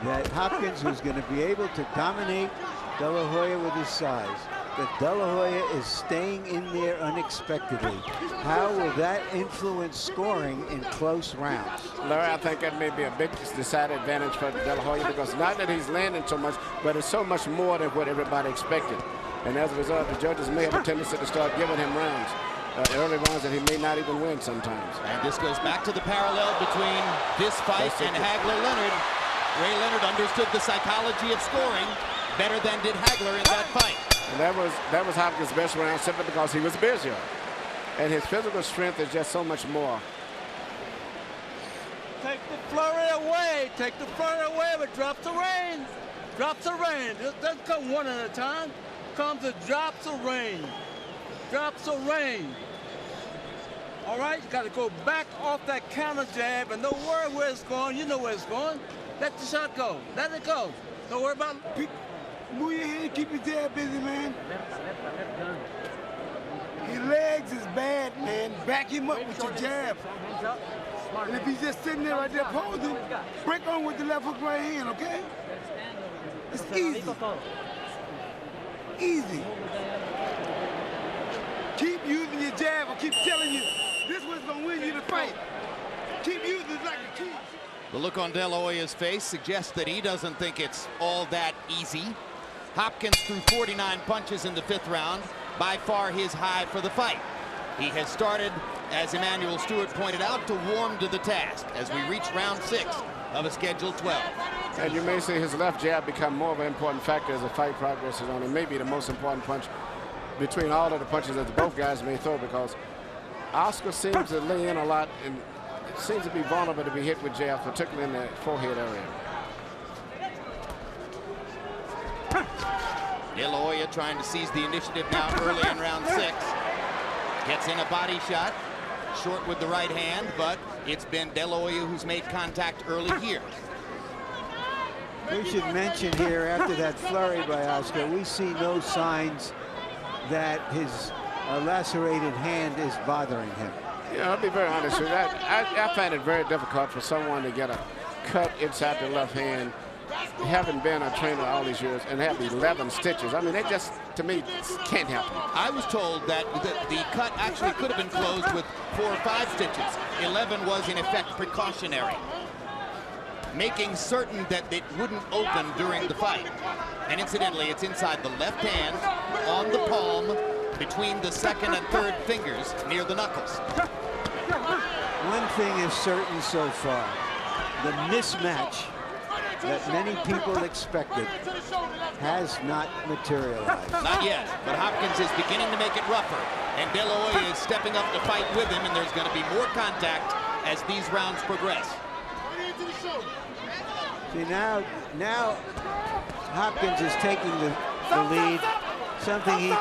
that Hopkins was going to be able to dominate De La Hoya with his size, that De La Hoya is staying in there unexpectedly. How will that influence scoring in close rounds? Larry, I think that may be a big decided advantage for De La Hoya, because not that he's landing so much, but it's so much more than what everybody expected. And as a result, the judges may have a tendency to start giving him rounds, early rounds that he may not even win sometimes. And this goes back to the parallel between this fight and Hagler-Leonard. Ray Leonard understood the psychology of scoring better than did Hagler in that fight. And that was Hopkins' best round simply because he was busier. And his physical strength is just so much more. Take the flurry away. Take the flurry away, but drops of rain. Drops of rain. It doesn't come one at a time. It comes in drops of rain. Drops of rain. All right, you got to go back off that counter jab and don't worry where it's going. You know where it's going. Let the shot go. Let it go. Don't worry about it. Move your head, keep your jab busy, man. His legs is bad, man. Back him up with your jab. And if he's just sitting there right there posing, break on with the left hook right hand, okay? It's easy. Easy. Keep using your jab. I keep telling you, this was gonna win you the fight. Keep using it like a key. The look on De La Hoya's face suggests that he doesn't think it's all that easy. Hopkins threw 49 punches in the 5th round, by far his high for the fight. He has started as Emmanuel Stewart pointed out, to warm to the task as we reach round 6 of a scheduled 12. And you may see his left jab become more of an important factor as the fight progresses on. It may be the most important punch between all of the punches that both guys may throw, because Oscar seems to lay in a lot and seems to be vulnerable to be hit with jabs, particularly in the forehead area. De La Hoya trying to seize the initiative now early in round 6. Gets in a body shot, short with the right hand, but it's been De La Hoya who's made contact early here. We should mention here, after that flurry by Oscar, we see no signs that his lacerated hand is bothering him. Yeah, I'll be very honest with you. I find it very difficult for someone to get a cut inside the left hand, having been a trainer all these years, and have 11 stitches. I mean, it just, to me, can't happen. I was told that the cut actually could have been closed with 4 or 5 stitches. 11 was, in effect, precautionary, making certain that it wouldn't open during the fight. And incidentally, it's inside the left hand, on the palm, between the second and third fingers, near the knuckles. One thing is certain so far. The mismatch that many people expected has not materialized. Not yet, but Hopkins is beginning to make it rougher, and De La Hoya is stepping up to fight with him, and there's going to be more contact as these rounds progress. See, now Hopkins is taking the lead, something he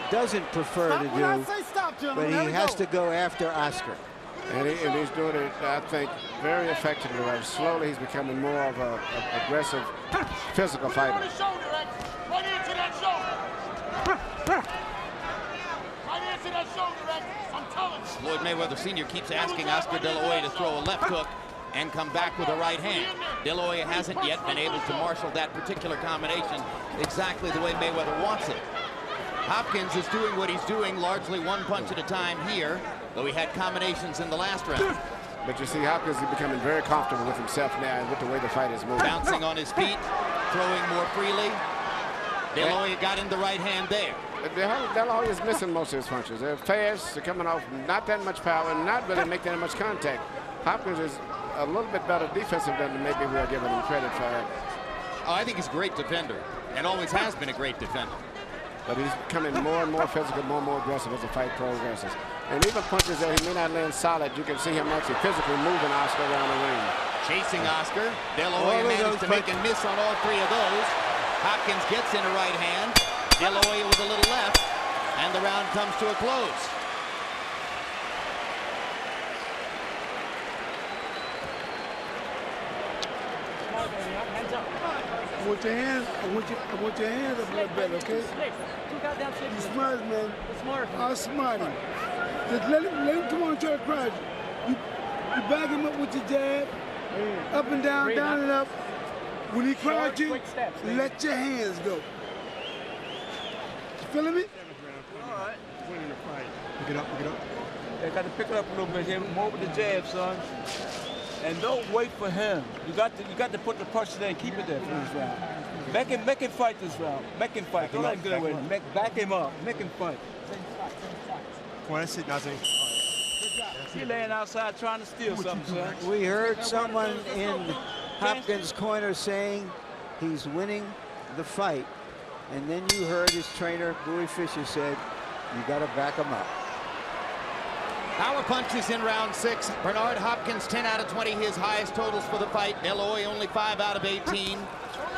doesn't prefer to do, but he has to go after Oscar. And he's doing it, I think, very effectively. Right? Slowly, he's becoming more of an aggressive, physical fighter. Floyd Mayweather Sr. keeps asking Oscar De La Hoya to throw a left hook and come back with a right hand. De La Hoya hasn't yet been able to marshal that particular combination exactly the way Mayweather wants it. Hopkins is doing what he's doing, largely one punch at a time here, though he had combinations in the last round. But you see, Hopkins is becoming very comfortable with himself now and with the way the fight is moving. Bouncing on his feet, throwing more freely. De La Hoya got in the right hand there. De La Hoya is missing most of his punches. They're fast, they're coming off not that much power, and not really making that much contact. Hopkins is a little bit better defensive than maybe we're giving him credit for. Oh, I think he's a great defender, and always has been a great defender. But he's becoming more and more physical, more and more aggressive as the fight progresses. And even punches that he may not land solid, you can see him actually physically moving Oscar around the ring. Chasing Oscar. De La Hoya managed to make a miss on all 3 of those. Hopkins gets in a right hand. De La Hoya with a little left, and the round comes to a close. I want your hands up a little better, okay? You smart, man. I'll smart him. Just let him come on and try to crush. You back him up with your jab, up and down, down and up. When he crowds you, let your hands go. You feeling me? All right. Winning the fight. Pick it up, pick it up. They got to pick it up a little bit here. More with the jab, son. And don't wait for him. You got to put the pressure there and keep it there for this round. Make him fight this round. Make him fight. Don't let him get away. Back him up. Make him fight. Come on, that's it, nothing. He's laying outside trying to steal something, son. We heard someone in Hopkins' corner saying he's winning the fight. And then you heard his trainer, Bowie Fischer, said, you got to back him up. Power punches in round 6. Bernard Hopkins 10 out of 20, his highest totals for the fight. De La Hoya only 5 out of 18.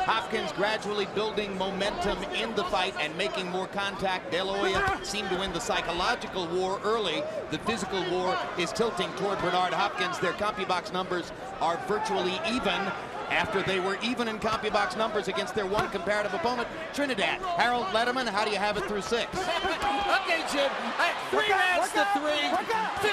Hopkins gradually building momentum in the fight and making more contact. De La Hoya seemed to win the psychological war early. The physical war is tilting toward Bernard Hopkins. Their CompuBox numbers are virtually even after they were even in CompuBox numbers against their one comparative opponent, Trinidad. Harold Letterman, how do you have it through 6? Okay, Jim. 3 rounds to 3, 57-57.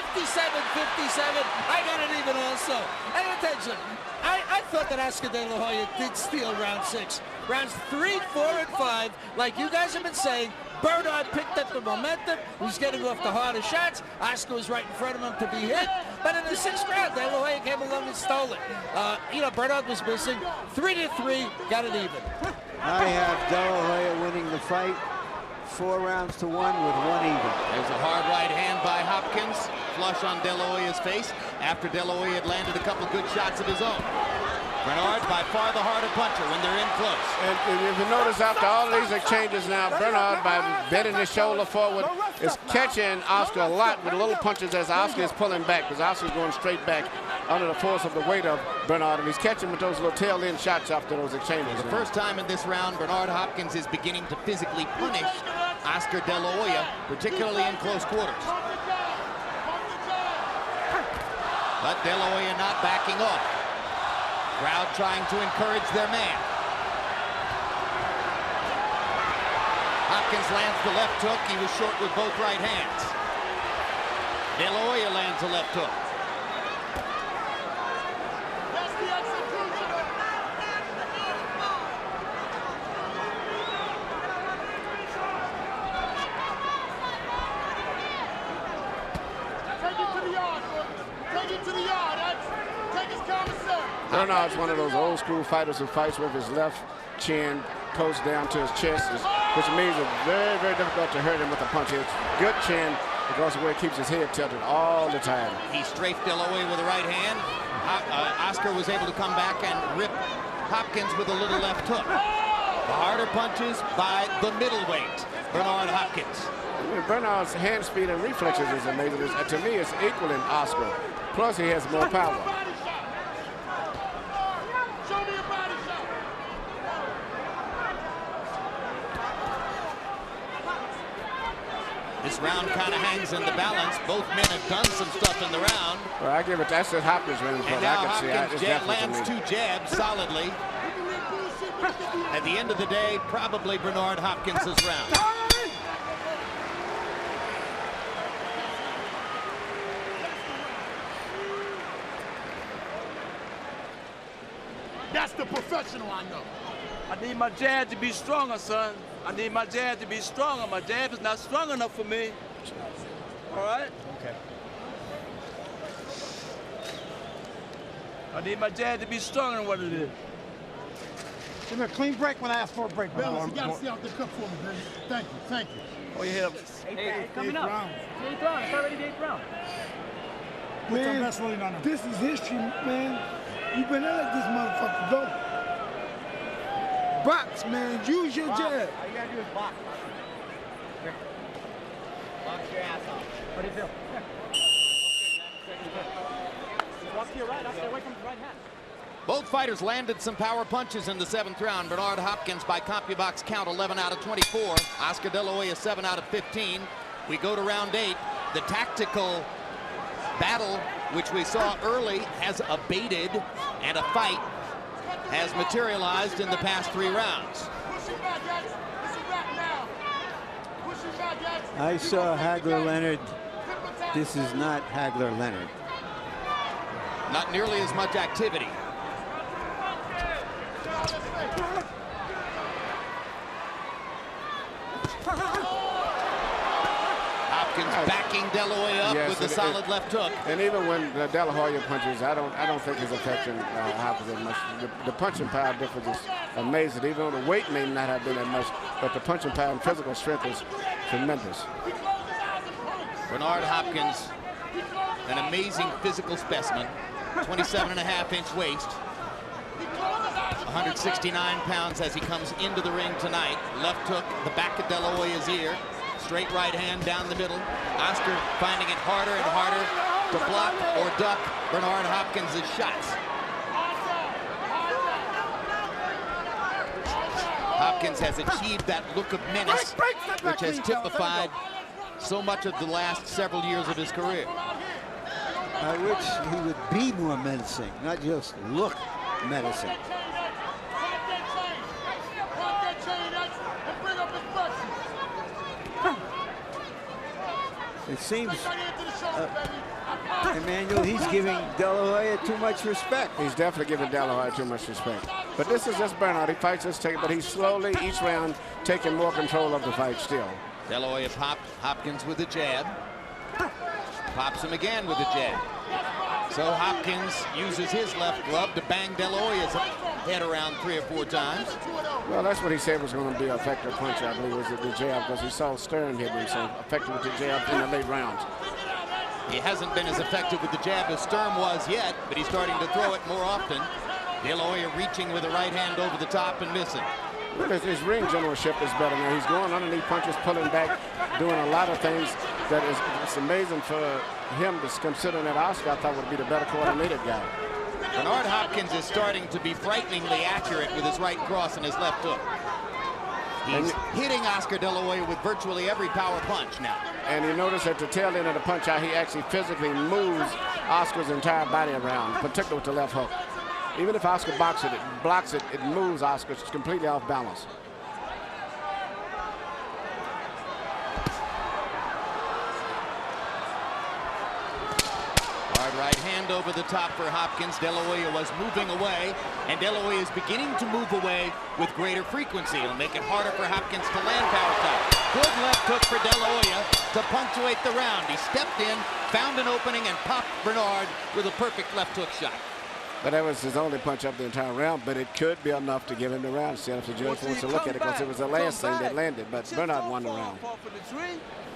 I got it even also. And attention, I thought that Oscar De La Hoya did steal round 6. Rounds 3, 4, and 5, like you guys have been saying, Bernard picked up the momentum. He was getting off the harder shots. Oscar was right in front of him to be hit. But in the 6th round, De La Hoya came along and stole it. Bernard was missing. 3-3, got it even. I have De La Hoya winning the fight 4 rounds to 1 with 1 even. There's a hard right hand by Hopkins, flush on De La Hoya's face after De La Hoya had landed a couple good shots of his own. Bernard by far the harder puncher when they're in close. And if you notice, after all these exchanges now, Bernard, by bending his shoulder forward, is catching Oscar a lot with little punches as Oscar is pulling back, because Oscar's going straight back under the force of the weight of Bernard, and he's catching with those little tail-end shots after those exchanges. The first time in this round, Bernard Hopkins is beginning to physically punish Oscar De La Hoya, particularly in close quarters. But De La Hoya not backing off. Crowd trying to encourage their man. Hopkins lands the left hook. He was short with both right hands. De La Hoya lands a left hook. Bernard's one of those old school fighters who fights with his left chin close down to his chest, which means it's very, very difficult to hurt him with a punch. It's good chin because of the way it keeps his head tilted all the time. He strafed De La Hoya with the right hand. Oscar was able to come back and rip Hopkins with a little left hook. The harder punches by the middleweight, Bernard Hopkins. I mean, Bernard's hand speed and reflexes is amazing. To me, it's equaling Oscar. Plus, he has more power. This round kind of hangs in the balance. Both men have done some stuff in the round. Well, I give it, that's just Hopkins winning. And now Hopkins lands 2 jabs solidly. At the end of the day, probably Bernard Hopkins' round. That's the professional I know. I need my jab to be stronger, son. I need my jab to be stronger. My jab is not strong enough for me. All right? Okay. I need my jab to be stronger than what it is. Give me a clean break when I ask for a break. Felix, you got to see out the cup for me, baby. Thank you, thank you. Oh, you hit him. Hey, coming up. Eighth round. It's already the 8th round. Man, this is history, man. You better let this motherfucker go. Box, man. Use your jab. All you gotta do is box. Here. Box your ass off. What do you feel? Here. Walk to your right. I'll stay away from the right hand. Both fighters landed some power punches in the 7th round. Bernard Hopkins by CompuBox count 11 out of 24. Oscar De La Hoya 7 out of 15. We go to round 8. The tactical battle, which we saw early, has abated, and a fight has materialized in the past 3 rounds. I saw Hagler Leonard. This is not Hagler Leonard. Not nearly as much activity. Hopkins backing De La Hoya up with a solid left hook. And even when De La Hoya punches, I don't think he's affecting Hopkins that much. The punching power difference is amazing. Even though the weight may not have been that much, but the punching power and physical strength is tremendous. Bernard Hopkins, an amazing physical specimen. 27.5-inch waist. 169 pounds as he comes into the ring tonight. Left hook, the back of De La Hoya's ear. Straight right hand down the middle. Oscar finding it harder and harder to block or duck Bernard Hopkins' shots. Hopkins has achieved that look of menace, which has typified so much of the last several years of his career. I wish he would be more menacing, not just look menacing. It seems, Emmanuel, he's giving De La Hoya too much respect. He's definitely giving De La Hoya too much respect. But this is just Bernard. He fights this take, but he's slowly, each round, taking more control of the fight still. De La Hoya popped Hopkins with a jab. Pops him again with a jab. So Hopkins uses his left glove to bang De La Hoya's head around 3 or 4 times. Well, that's what he said was going to be an effective punch, I believe, was the jab, because he saw Sturm hit him so effective with the jab in the late rounds. He hasn't been as effective with the jab as Sturm was yet, but he's starting to throw it more often. De La Hoya reaching with the right hand over the top and missing. Well, his ring generalship is better now. He's going underneath punches, pulling back, doing a lot of things that it's amazing for him to consider that Oscar, I thought, would be the better coordinated guy. Bernard Hopkins is starting to be frighteningly accurate with his right cross and his left hook. He's hitting Oscar De La Hoya with virtually every power punch now. And you notice at the tail end of the punch how he actually physically moves Oscar's entire body around, particularly with the left hook. Even if Oscar blocks it, it moves Oscar. It's completely off balance. Hard right hand over the top for Hopkins. De La Hoya was moving away, and De La Hoya is beginning to move away with greater frequency. It'll make it harder for Hopkins to land power top. Good left hook for De La Hoya to punctuate the round. He stepped in, found an opening, and popped Bernard with a perfect left hook shot. But that was his only punch up the entire round, but it could be enough to give him the round. See if the judge wants to look at it, because it was the last thing that landed, but Bernard won the round.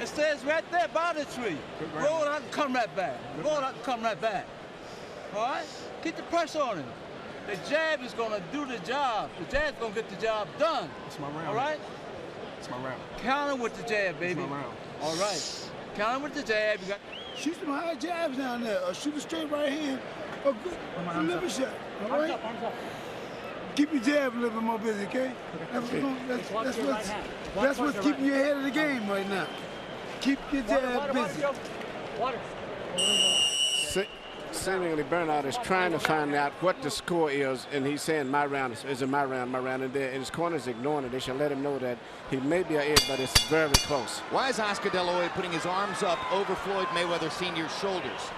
It stays right there by the tree. Roll out and come right back. Roll out and come right back. All right? Keep the pressure on him. The jab is going to do the job. The jab's going to get the job done. It's my round. All right? It's my round. Counter with the jab, baby. It's my round. All right. Counter with the jab. You got. Shoot some high jabs down there, or shoot a straight right hand. A good liver shot. All right? Keep your jab a little bit more busy, okay? That's what's keeping you ahead of the game right now. Keep your jab busy. Seemingly Bernard is trying to find out what the score is, and he's saying my round is my round, and his corner's ignoring it. They should let him know that he may be an edge, but it's very close. Why is Oscar De La Hoya putting his arms up over Floyd Mayweather Sr.'s shoulders?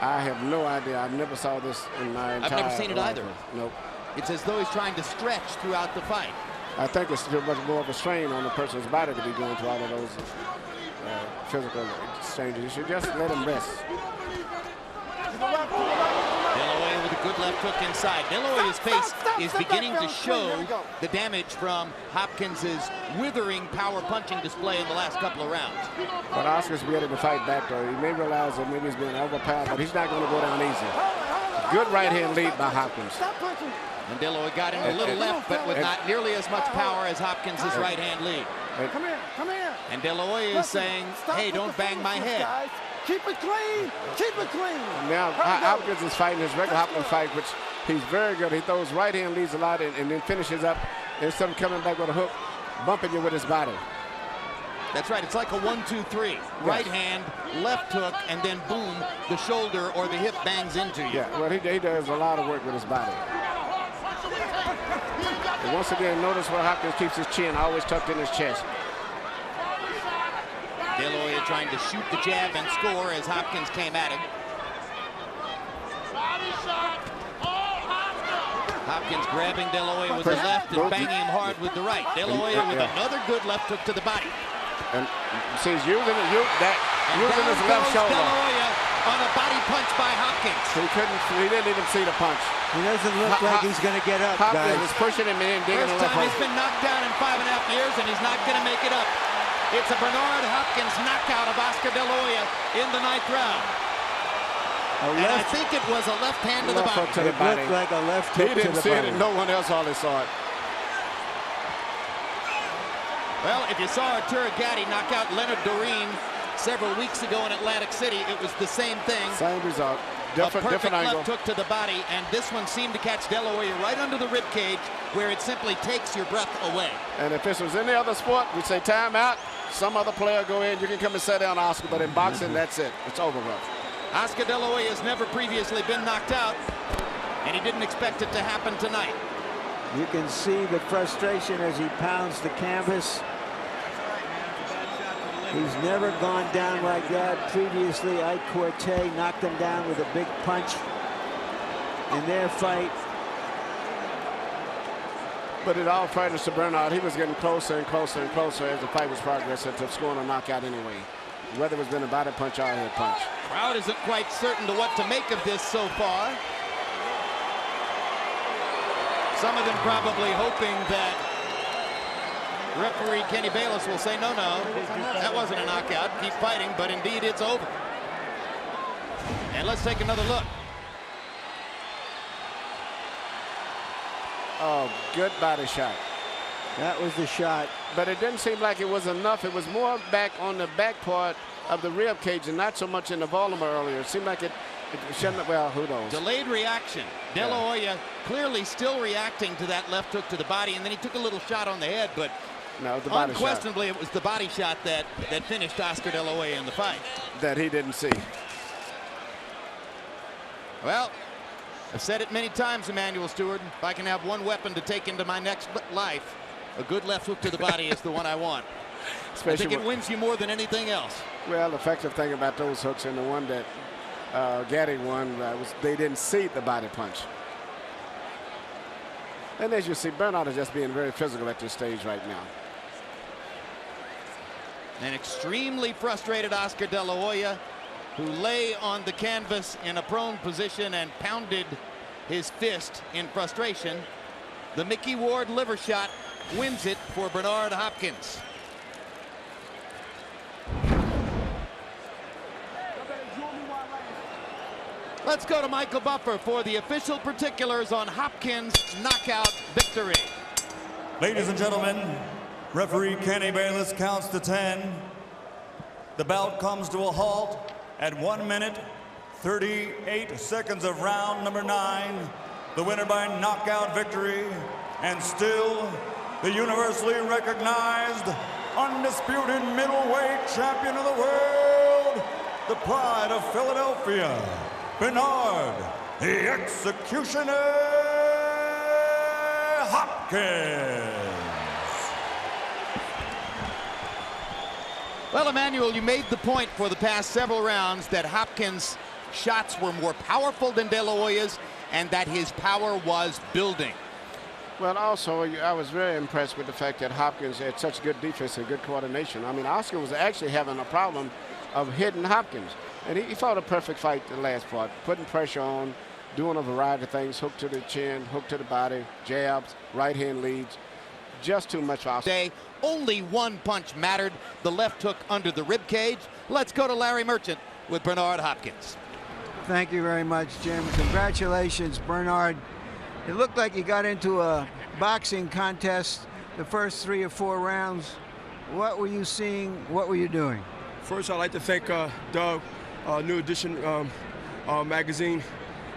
I have no idea. I never saw this in my entire life. I've never seen it either. Nope. It's as though he's trying to stretch throughout the fight. I think it's still much more of a strain on the person's body to be going through all of those physical exchanges. You should just let him rest. De La Hoya with a good left hook inside. De La Hoya's face is beginning to show the damage from Hopkins's withering power punching display in the last couple of rounds. But Oscar's ready to fight back, though. He may realize that maybe he's being overpowered, but he's not going to go down easy. Good right hand lead by Hopkins. And De La Hoya got him a little left, but with not nearly as much power as Hopkins's right hand lead. Come here, come here. And De La Hoya is saying, hey, don't bang my head. Guys. Keep it clean. Keep it clean. Now, Hopkins is fighting his regular Hopkins fight, which he's very good. He throws right hand leads a lot and then finishes up instead of coming back with a hook, bumping you with his body. That's right. It's like a 1-2-3. Yes. Right hand, left hook, and then boom, the shoulder or the hip bangs into you. Yeah, well, he does a lot of work with his body. And once again, notice where Hopkins keeps his chin always tucked in his chest. De La Hoya trying to shoot the jab and score as Hopkins came at him. Hopkins grabbing De La Hoya with the left and banging him hard with the right. De La Hoya with another good left hook to the body. And see, he's using his left shoulder. De La Hoya on a body punch by Hopkins. He didn't even see the punch. He doesn't look like he's going to get up, Hopkins guys. is pushing him in, digging the left hook. He's been knocked down in 5.5 years, and he's not going to make it up. It's a Bernard Hopkins knockout of Oscar De La Hoya in the 9th round. And I think it was a left hand to the body. It looked like a left hook to the body. He didn't see it, and no one else hardly saw it. Well, if you saw Arturo Gatti knock out Leonard Doreen several weeks ago in Atlantic City, it was the same thing. Same result. A perfect left hook to the body, and this one seemed to catch De La Hoya right under the rib cage, where it simply takes your breath away. And if this was any other sport, we'd say timeout. Some other player go in, you can come and sit down, Oscar, but in boxing, that's it. It's over with. Oscar De La Hoya has never previously been knocked out, and he didn't expect it to happen tonight. You can see the frustration as he pounds the canvas. He's never gone down like that. Previously, Ike Corte knocked him down with a big punch in their fight. But in all fairness to Bernard, he was getting closer and closer and closer as the fight was progressing to scoring a knockout anyway. whether it's been a body punch or a head punch. Crowd isn't quite certain to what to make of this so far. Some of them probably hoping that referee Kenny Bayless will say, no, that wasn't a knockout. Keep fighting, but indeed it's over. And let's take another look. Oh, good body shot. That was the shot. But it didn't seem like it was enough. It was more back on the back part of the rib cage and not so much in the volume earlier. It seemed like it shouldn't, well, who knows. Delayed reaction. De La Hoya clearly still reacting to that left hook to the body, and then he took a little shot on the head, but no, the body unquestionably shot. It was the body shot that finished Oscar De La Hoya in the fight. That he didn't see. Well, I've said it many times, Emmanuel Stewart. If I can have one weapon to take into my next life, a good left hook to the body is the one I want. Especially I think it wins you more than anything else. Well, the effective thing about those hooks and the one that Gaddy won was they didn't see the body punch. And as you see, Bernard is just being very physical at this stage right now. An extremely frustrated Oscar De La Hoya, who lay on the canvas in a prone position and pounded his fist in frustration. The Mickey Ward liver shot wins it for Bernard Hopkins. Let's go to Michael Buffer for the official particulars on Hopkins' knockout victory. Ladies and gentlemen, referee Kenny Bayless counts to 10. The bout comes to a halt at 1 minute, 38 seconds of round number 9. The winner by knockout victory, and still the universally recognized, undisputed middleweight champion of the world, the pride of Philadelphia, Bernard, the Executioner Hopkins. Well, Emmanuel, you made the point for the past several rounds that Hopkins' shots were more powerful than De La Hoya's and that his power was building. Well, also, I was very impressed with the fact that Hopkins had such good defense and good coordination. I mean, Oscar was actually having a problem of hitting Hopkins. And he fought a perfect fight the last part, putting pressure on, doing a variety of things, hook to the chin, hook to the body, jabs, right hand leads. Just too much for Oscar. Only one punch mattered, the left hook under the rib cage. Let's go to Larry Merchant with Bernard Hopkins. Thank you very much, Jim. Congratulations, Bernard. It looked like you got into a boxing contest the first 3 or 4 rounds. What were you seeing? What were you doing? First, I'd like to thank Doug, New Edition magazine,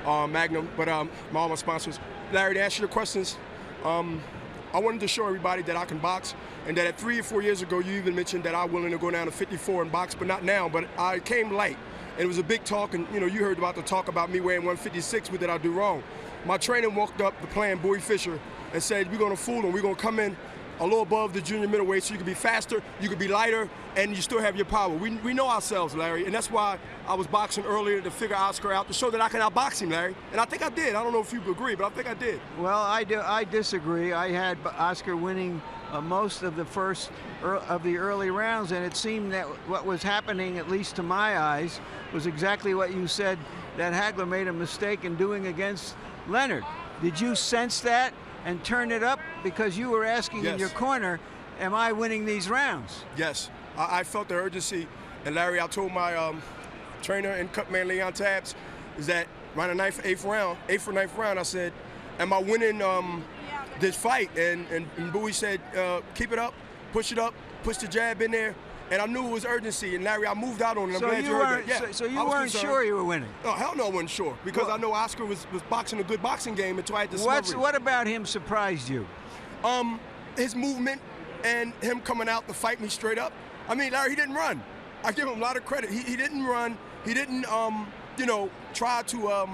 Magnum, but all my sponsors. Larry, to answer your questions, I wanted to show everybody that I can box, and that at 3 or 4 years ago, you even mentioned that I'm willing to go down to 54 and box, but not now. But I came light, and it was a big talk, and you heard about the talk about me weighing 156. What did I do wrong? My trainer walked up the plan, Bowie Fisher, and said, we're going to fool him. We're going to come in a little above the junior middleweight, so you can be faster, you can be lighter, and you still have your power. We know ourselves, Larry, and that's why I was boxing earlier to figure Oscar out, to show that I can outbox him, Larry. And I think I did. I don't know if you agree, but I think I did. Well, I disagree. I had Oscar winning most of the early rounds, and it seemed that what was happening, at least to my eyes, was exactly what you said, that Hagler made a mistake in doing against Leonard. Did you sense that and turn it up? Because you were asking in your corner, am I winning these rounds? Yes, I felt the urgency. And Larry, I told my trainer and cut man Leon Tabbs, is that around the 8th or 9th round, I said, am I winning this fight? And Bowie said, keep it up, push the jab in there. And I knew it was urgency. And Larry, I moved out on it. I'm glad you heard that. Yeah, so you weren't sure you were winning? Oh, hell no, I wasn't sure. Because I know Oscar was boxing a good boxing game until I had to smother. What about him surprised you? His movement and him coming out to fight me straight up. I mean, Larry, he didn't run. I give him a lot of credit. He didn't run. He didn't, try to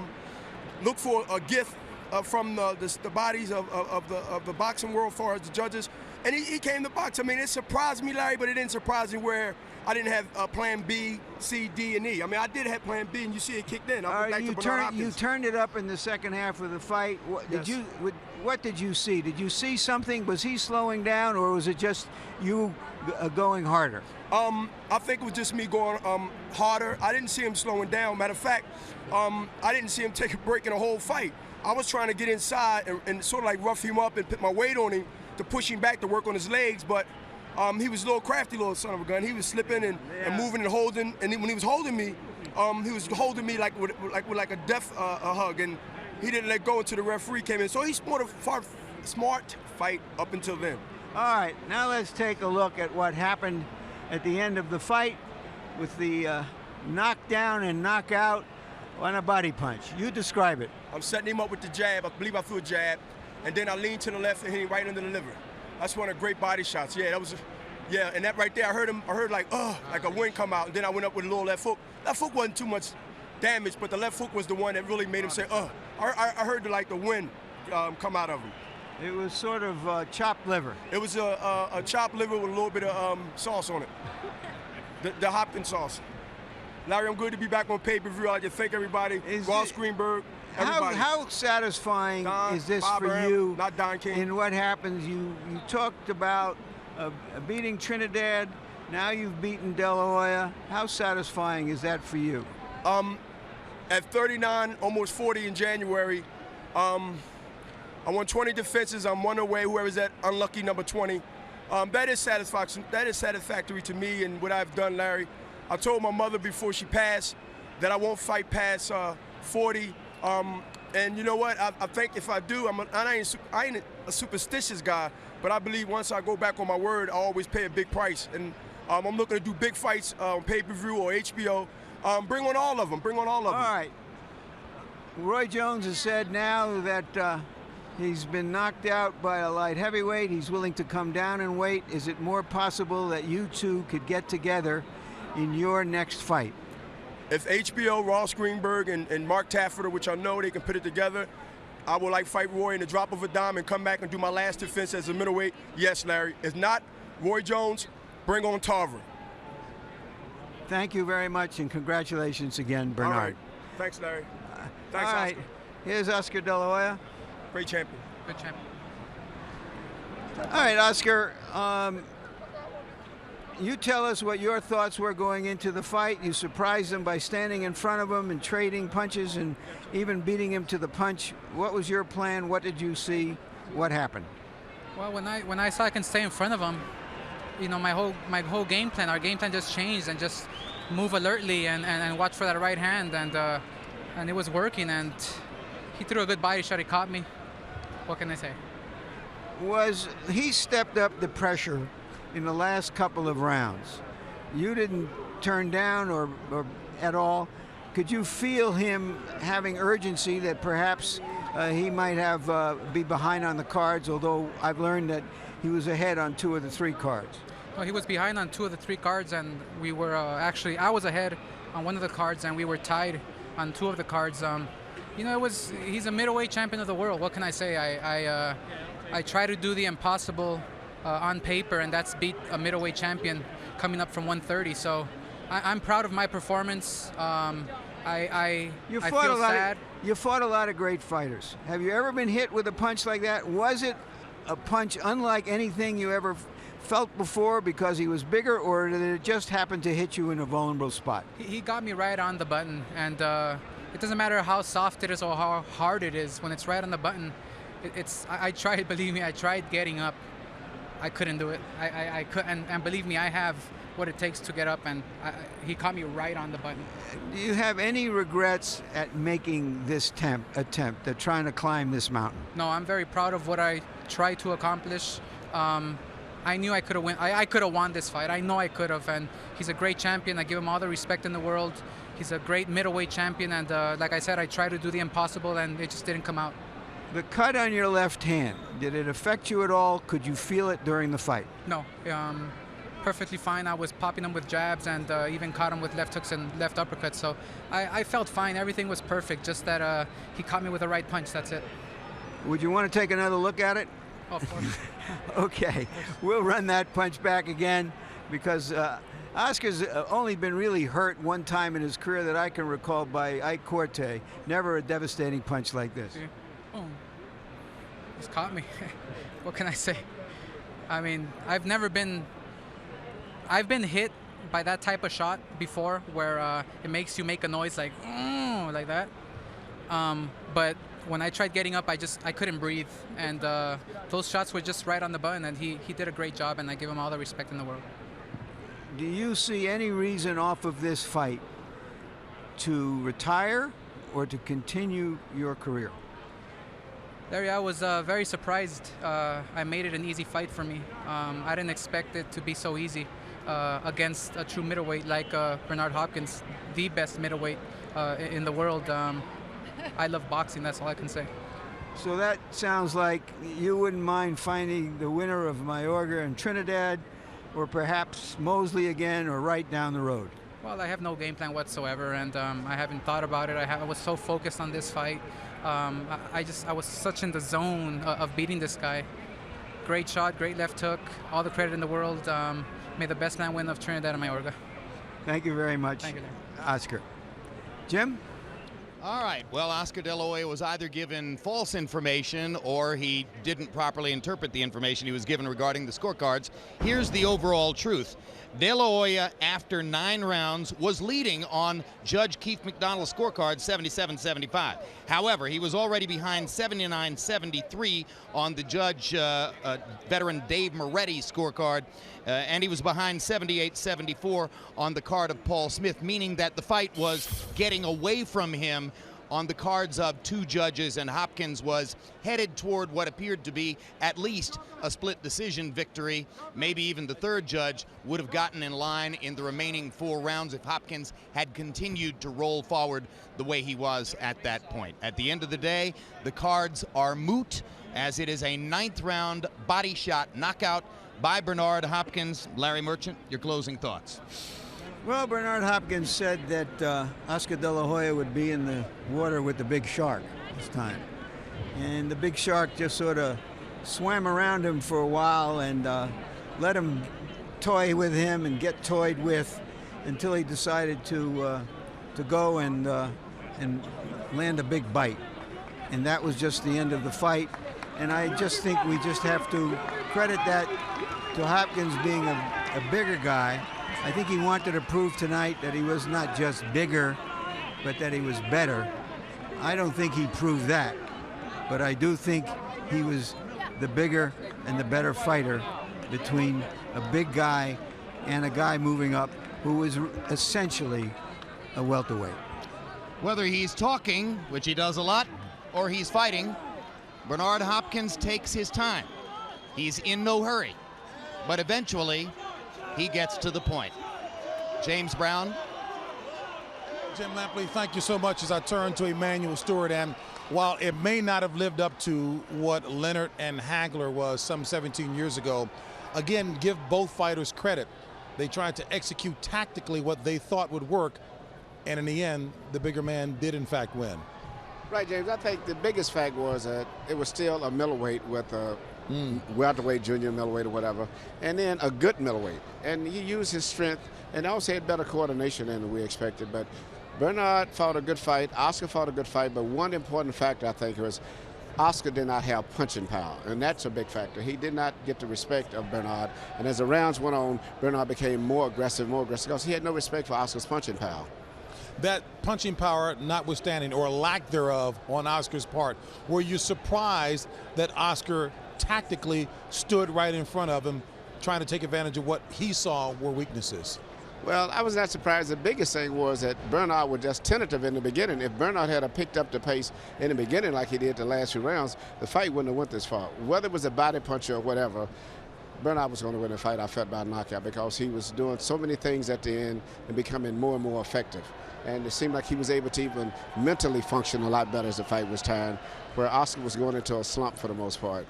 look for a gift from the bodies of the boxing world as far as the judges. And he came to box. I mean, it surprised me, Larry, but it didn't surprise me where I didn't have plan B, C, D, and E. I mean, I did have plan B, and you see it kicked in. You turned it up in the second half of the fight. What did you see? Did you see something? Was he slowing down, or was it just you going harder? I think it was just me going harder. I didn't see him slowing down. Matter of fact, I didn't see him take a break in the whole fight. I was trying to get inside and sort of like rough him up and put my weight on him to push him back to work on his legs, but he was a little crafty little son of a gun. He was slipping and moving and holding, and when he was holding me, he was holding me like with a death hug, and he didn't let go until the referee came in. So he smart fight up until then. All right, now let's take a look at what happened at the end of the fight with the knockdown and knockout on a body punch. You describe it. I'm setting him up with the jab. I believe I threw a jab, and then I leaned to the left and hit him right under the liver. That's one of the great body shots. Yeah, that was, and that right there, I heard like a wind come out, and then I went up with a little left hook. That hook wasn't too much damage, but the left hook was the one that really made him say, I heard the wind come out of him. It was sort of chopped liver. It was a chopped liver with a little bit of sauce on it. The Hopkins sauce. Larry, I'm good to be back on pay-per-view. I'd like to thank everybody. Ross Greenberg, everybody. How satisfying is this for you? Not Don King. In what happens, you talked about beating Trinidad. Now you've beaten De La Hoya. How satisfying is that for you? At 39, almost 40 in January, I won 20 defenses. I'm one away. Whoever's that unlucky number 20. That is satisfaction. That is satisfactory to me and what I've done, Larry. I told my mother before she passed that I won't fight past 40. And you know what? I think if I do, I ain't a superstitious guy, but I believe once I go back on my word, I always pay a big price. And I'm looking to do big fights on pay-per-view or HBO. Bring on all of them. Bring on all of them. All right. Roy Jones has said now that he's been knocked out by a light heavyweight. He's willing to come down in weight. Is it more possible that you two could get together in your next fight? If HBO, Ross Greenberg, and Mark Tafferter, which I know they can put it together, I would like fight Roy in the drop of a dime and come back and do my last defense as a middleweight. Yes, Larry. If not, Roy Jones, bring on Tarver. Thank you very much, and congratulations again, Bernard. All right. Thanks, Larry. Thanks, all right. Oscar. Here's Oscar De La Hoya. Great champion. Good champion. All right, Oscar. You tell us what your thoughts were going into the fight. You surprised him by standing in front of him and trading punches and even beating him to the punch. What was your plan? What did you see? What happened? Well, when I saw I can stay in front of him, you know, my whole game plan, our game plan just changed, and just move alertly and watch for that right hand, and it was working, and he threw a good body shot. He caught me. What can I say? He stepped up the pressure in the last couple of rounds. You didn't turn down or at all. Could you feel him having urgency that perhaps he might have be behind on the cards, although I've learned that he was ahead on 2 of the 3 cards? Well, he was behind on 2 of the 3 cards, and we were actually, I was ahead on 1 of the cards, and we were tied on 2 of the cards. You know, he's a middleweight champion of the world. What can I say? I try to do the impossible on paper, and that's beat a middleweight champion coming up from 130. So I'm proud of my performance. I feel sad. You fought a lot of great fighters. Have you ever been hit with a punch like that? Was it a punch unlike anything you ever felt before because he was bigger, or did it just happen to hit you in a vulnerable spot? He got me right on the button, and it doesn't matter how soft it is or how hard it is. When it's right on the button, I tried, believe me, I tried getting up. I couldn't do it. I couldn't, and believe me, I have what it takes to get up, and he caught me right on the button. Do you have any regrets at making this attempt at trying to climb this mountain? No, I'm very proud of what I tried to accomplish. I knew I could have won. I could have won this fight. I know I could have, and he's a great champion. I give him all the respect in the world. He's a great middleweight champion, and like I said, I tried to do the impossible, and it just didn't come out. The cut on your left hand, did it affect you at all? Could you feel it during the fight? No, perfectly fine. I was popping him with jabs, and even caught him with left hooks and left uppercuts. So I felt fine. Everything was perfect. Just that he caught me with the right punch. That's it. Would you want to take another look at it? Oh, of course. Okay, we'll run that punch back again, because Oscar's only been really hurt one time in his career that I can recall by Ike Corte. Never a devastating punch like this. Yeah. Oh, he's caught me. What can I say? I mean, I've been hit by that type of shot before, where it makes you make a noise like that. But when I tried getting up, I couldn't breathe, and those shots were just right on the button, and he did a great job, and I give him all the respect in the world. Do you see any reason off of this fight to retire or to continue your career? Larry, I was very surprised. I made it an easy fight for me. I didn't expect it to be so easy against a true middleweight like Bernard Hopkins, the best middleweight in the world. I love boxing, that's all I can say. So that sounds like you wouldn't mind finding the winner of Mayorga and Trinidad, or perhaps Mosley again, or right down the road. Well, I have no game plan whatsoever, and I haven't thought about it. I was so focused on this fight. I was such in the zone of beating this guy. Great shot, great left hook, all the credit in the world. May the best man win of Trinidad and Mayorga. Thank you very much, Thank you, Oscar. Jim? All right, well, Oscar De La Hoya was either given false information or he didn't properly interpret the information he was given regarding the scorecards. Here's the overall truth. De La Hoya, after 9 rounds, was leading on Judge Keith McDonald's scorecard, 77-75. However, he was already behind 79-73 on the judge, veteran Dave Moretti's scorecard, and he was behind 78-74 on the card of Paul Smith, meaning that the fight was getting away from him on the cards of 2 judges, and Hopkins was headed toward what appeared to be at least a split decision victory. Maybe even the 3rd judge would have gotten in line in the remaining 4 rounds if Hopkins had continued to roll forward the way he was at that point. At the end of the day, the cards are moot, as it is a 9th round body shot knockout by Bernard Hopkins. Larry Merchant, your closing thoughts. Well, Bernard Hopkins said that Oscar De La Hoya would be in the water with the big shark this time. And the big shark just sort of swam around him for a while and let him toy with him and get toyed with until he decided to go and land a big bite. And that was just the end of the fight. And I just think we just have to credit that to Hopkins being a bigger guy. I think he wanted to prove tonight that he was not just bigger, but that he was better. I don't think he proved that, but I do think he was the bigger and the better fighter between a big guy and a guy moving up who was essentially a welterweight. Whether he's talking, which he does a lot, or he's fighting, Bernard Hopkins takes his time. He's in no hurry, but eventually he gets to the point. James Brown. Jim Lampley, thank you so much as I turn to Emmanuel Stewart. And while it may not have lived up to what Leonard and Hagler was some 17 years ago, again, give both fighters credit. They tried to execute tactically what they thought would work, and in the end, the bigger man did in fact win. Right, James. I think the biggest fact was that it was still a middleweight with a welterweight, junior middleweight, or whatever, and then a good middleweight. And he used his strength and also had better coordination than we expected. But Bernard fought a good fight. Oscar fought a good fight. But one important factor, I think, was Oscar did not have punching power, and that's a big factor. He did not get the respect of Bernard. And as the rounds went on, Bernard became more aggressive, because he had no respect for Oscar's punching power. That punching power notwithstanding, or lack thereof on Oscar's part, were you surprised that Oscar tactically stood right in front of him, trying to take advantage of what he saw were weaknesses? Well, I was not surprised. The biggest thing was that Bernard was just tentative in the beginning. If Bernard had picked up the pace in the beginning like he did the last few rounds, the fight wouldn't have went this far. Whether it was a body punch or whatever, Bernard was going to win the fight, I felt, by knockout, because he was doing so many things at the end and becoming more and more effective. And it seemed like he was able to even mentally function a lot better as the fight was timed, where Oscar was going into a slump for the most part.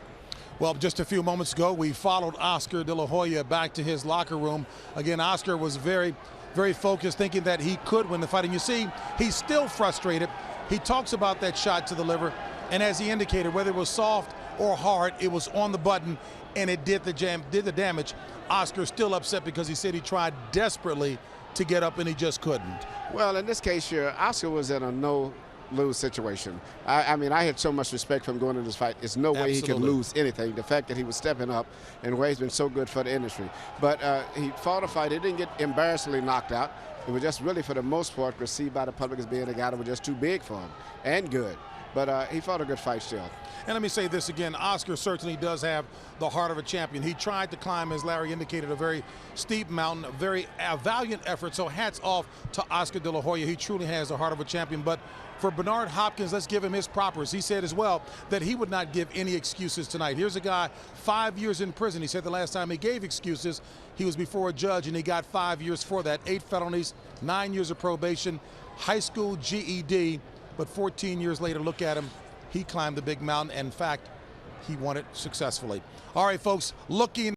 Well, just a few moments ago, we followed Oscar De La Hoya back to his locker room. Again, Oscar was very, very focused, thinking that he could win the fight. And you see, he's still frustrated. He talks about that shot to the liver, and as he indicated, whether it was soft or hard, it was on the button, and it did the damage. Oscar's still upset because he said he tried desperately to get up and he just couldn't. Well, in this case here, Oscar was in a no lose situation. I mean, I had so much respect for him going into this fight. There's no way he could lose anything. The fact that he was stepping up in ways been so good for the industry. But he fought a fight. He didn't get embarrassingly knocked out. It was just really, for the most part, perceived by the public as being a guy that was just too big for him and good. But he fought a good fight still. And let me say this again, Oscar certainly does have the heart of a champion. He tried to climb, as Larry indicated, a very steep mountain, a very valiant effort. So hats off to Oscar De La Hoya. He truly has the heart of a champion. But for Bernard Hopkins, let's give him his propers. He said as well that he would not give any excuses tonight. Here's a guy 5 years in prison. He said the last time he gave excuses, he was before a judge, and he got 5 years for that. 8 felonies, 9 years of probation, high school GED. But 14 years later, look at him. He climbed the big mountain, and in fact, he won it successfully. All right, folks, looking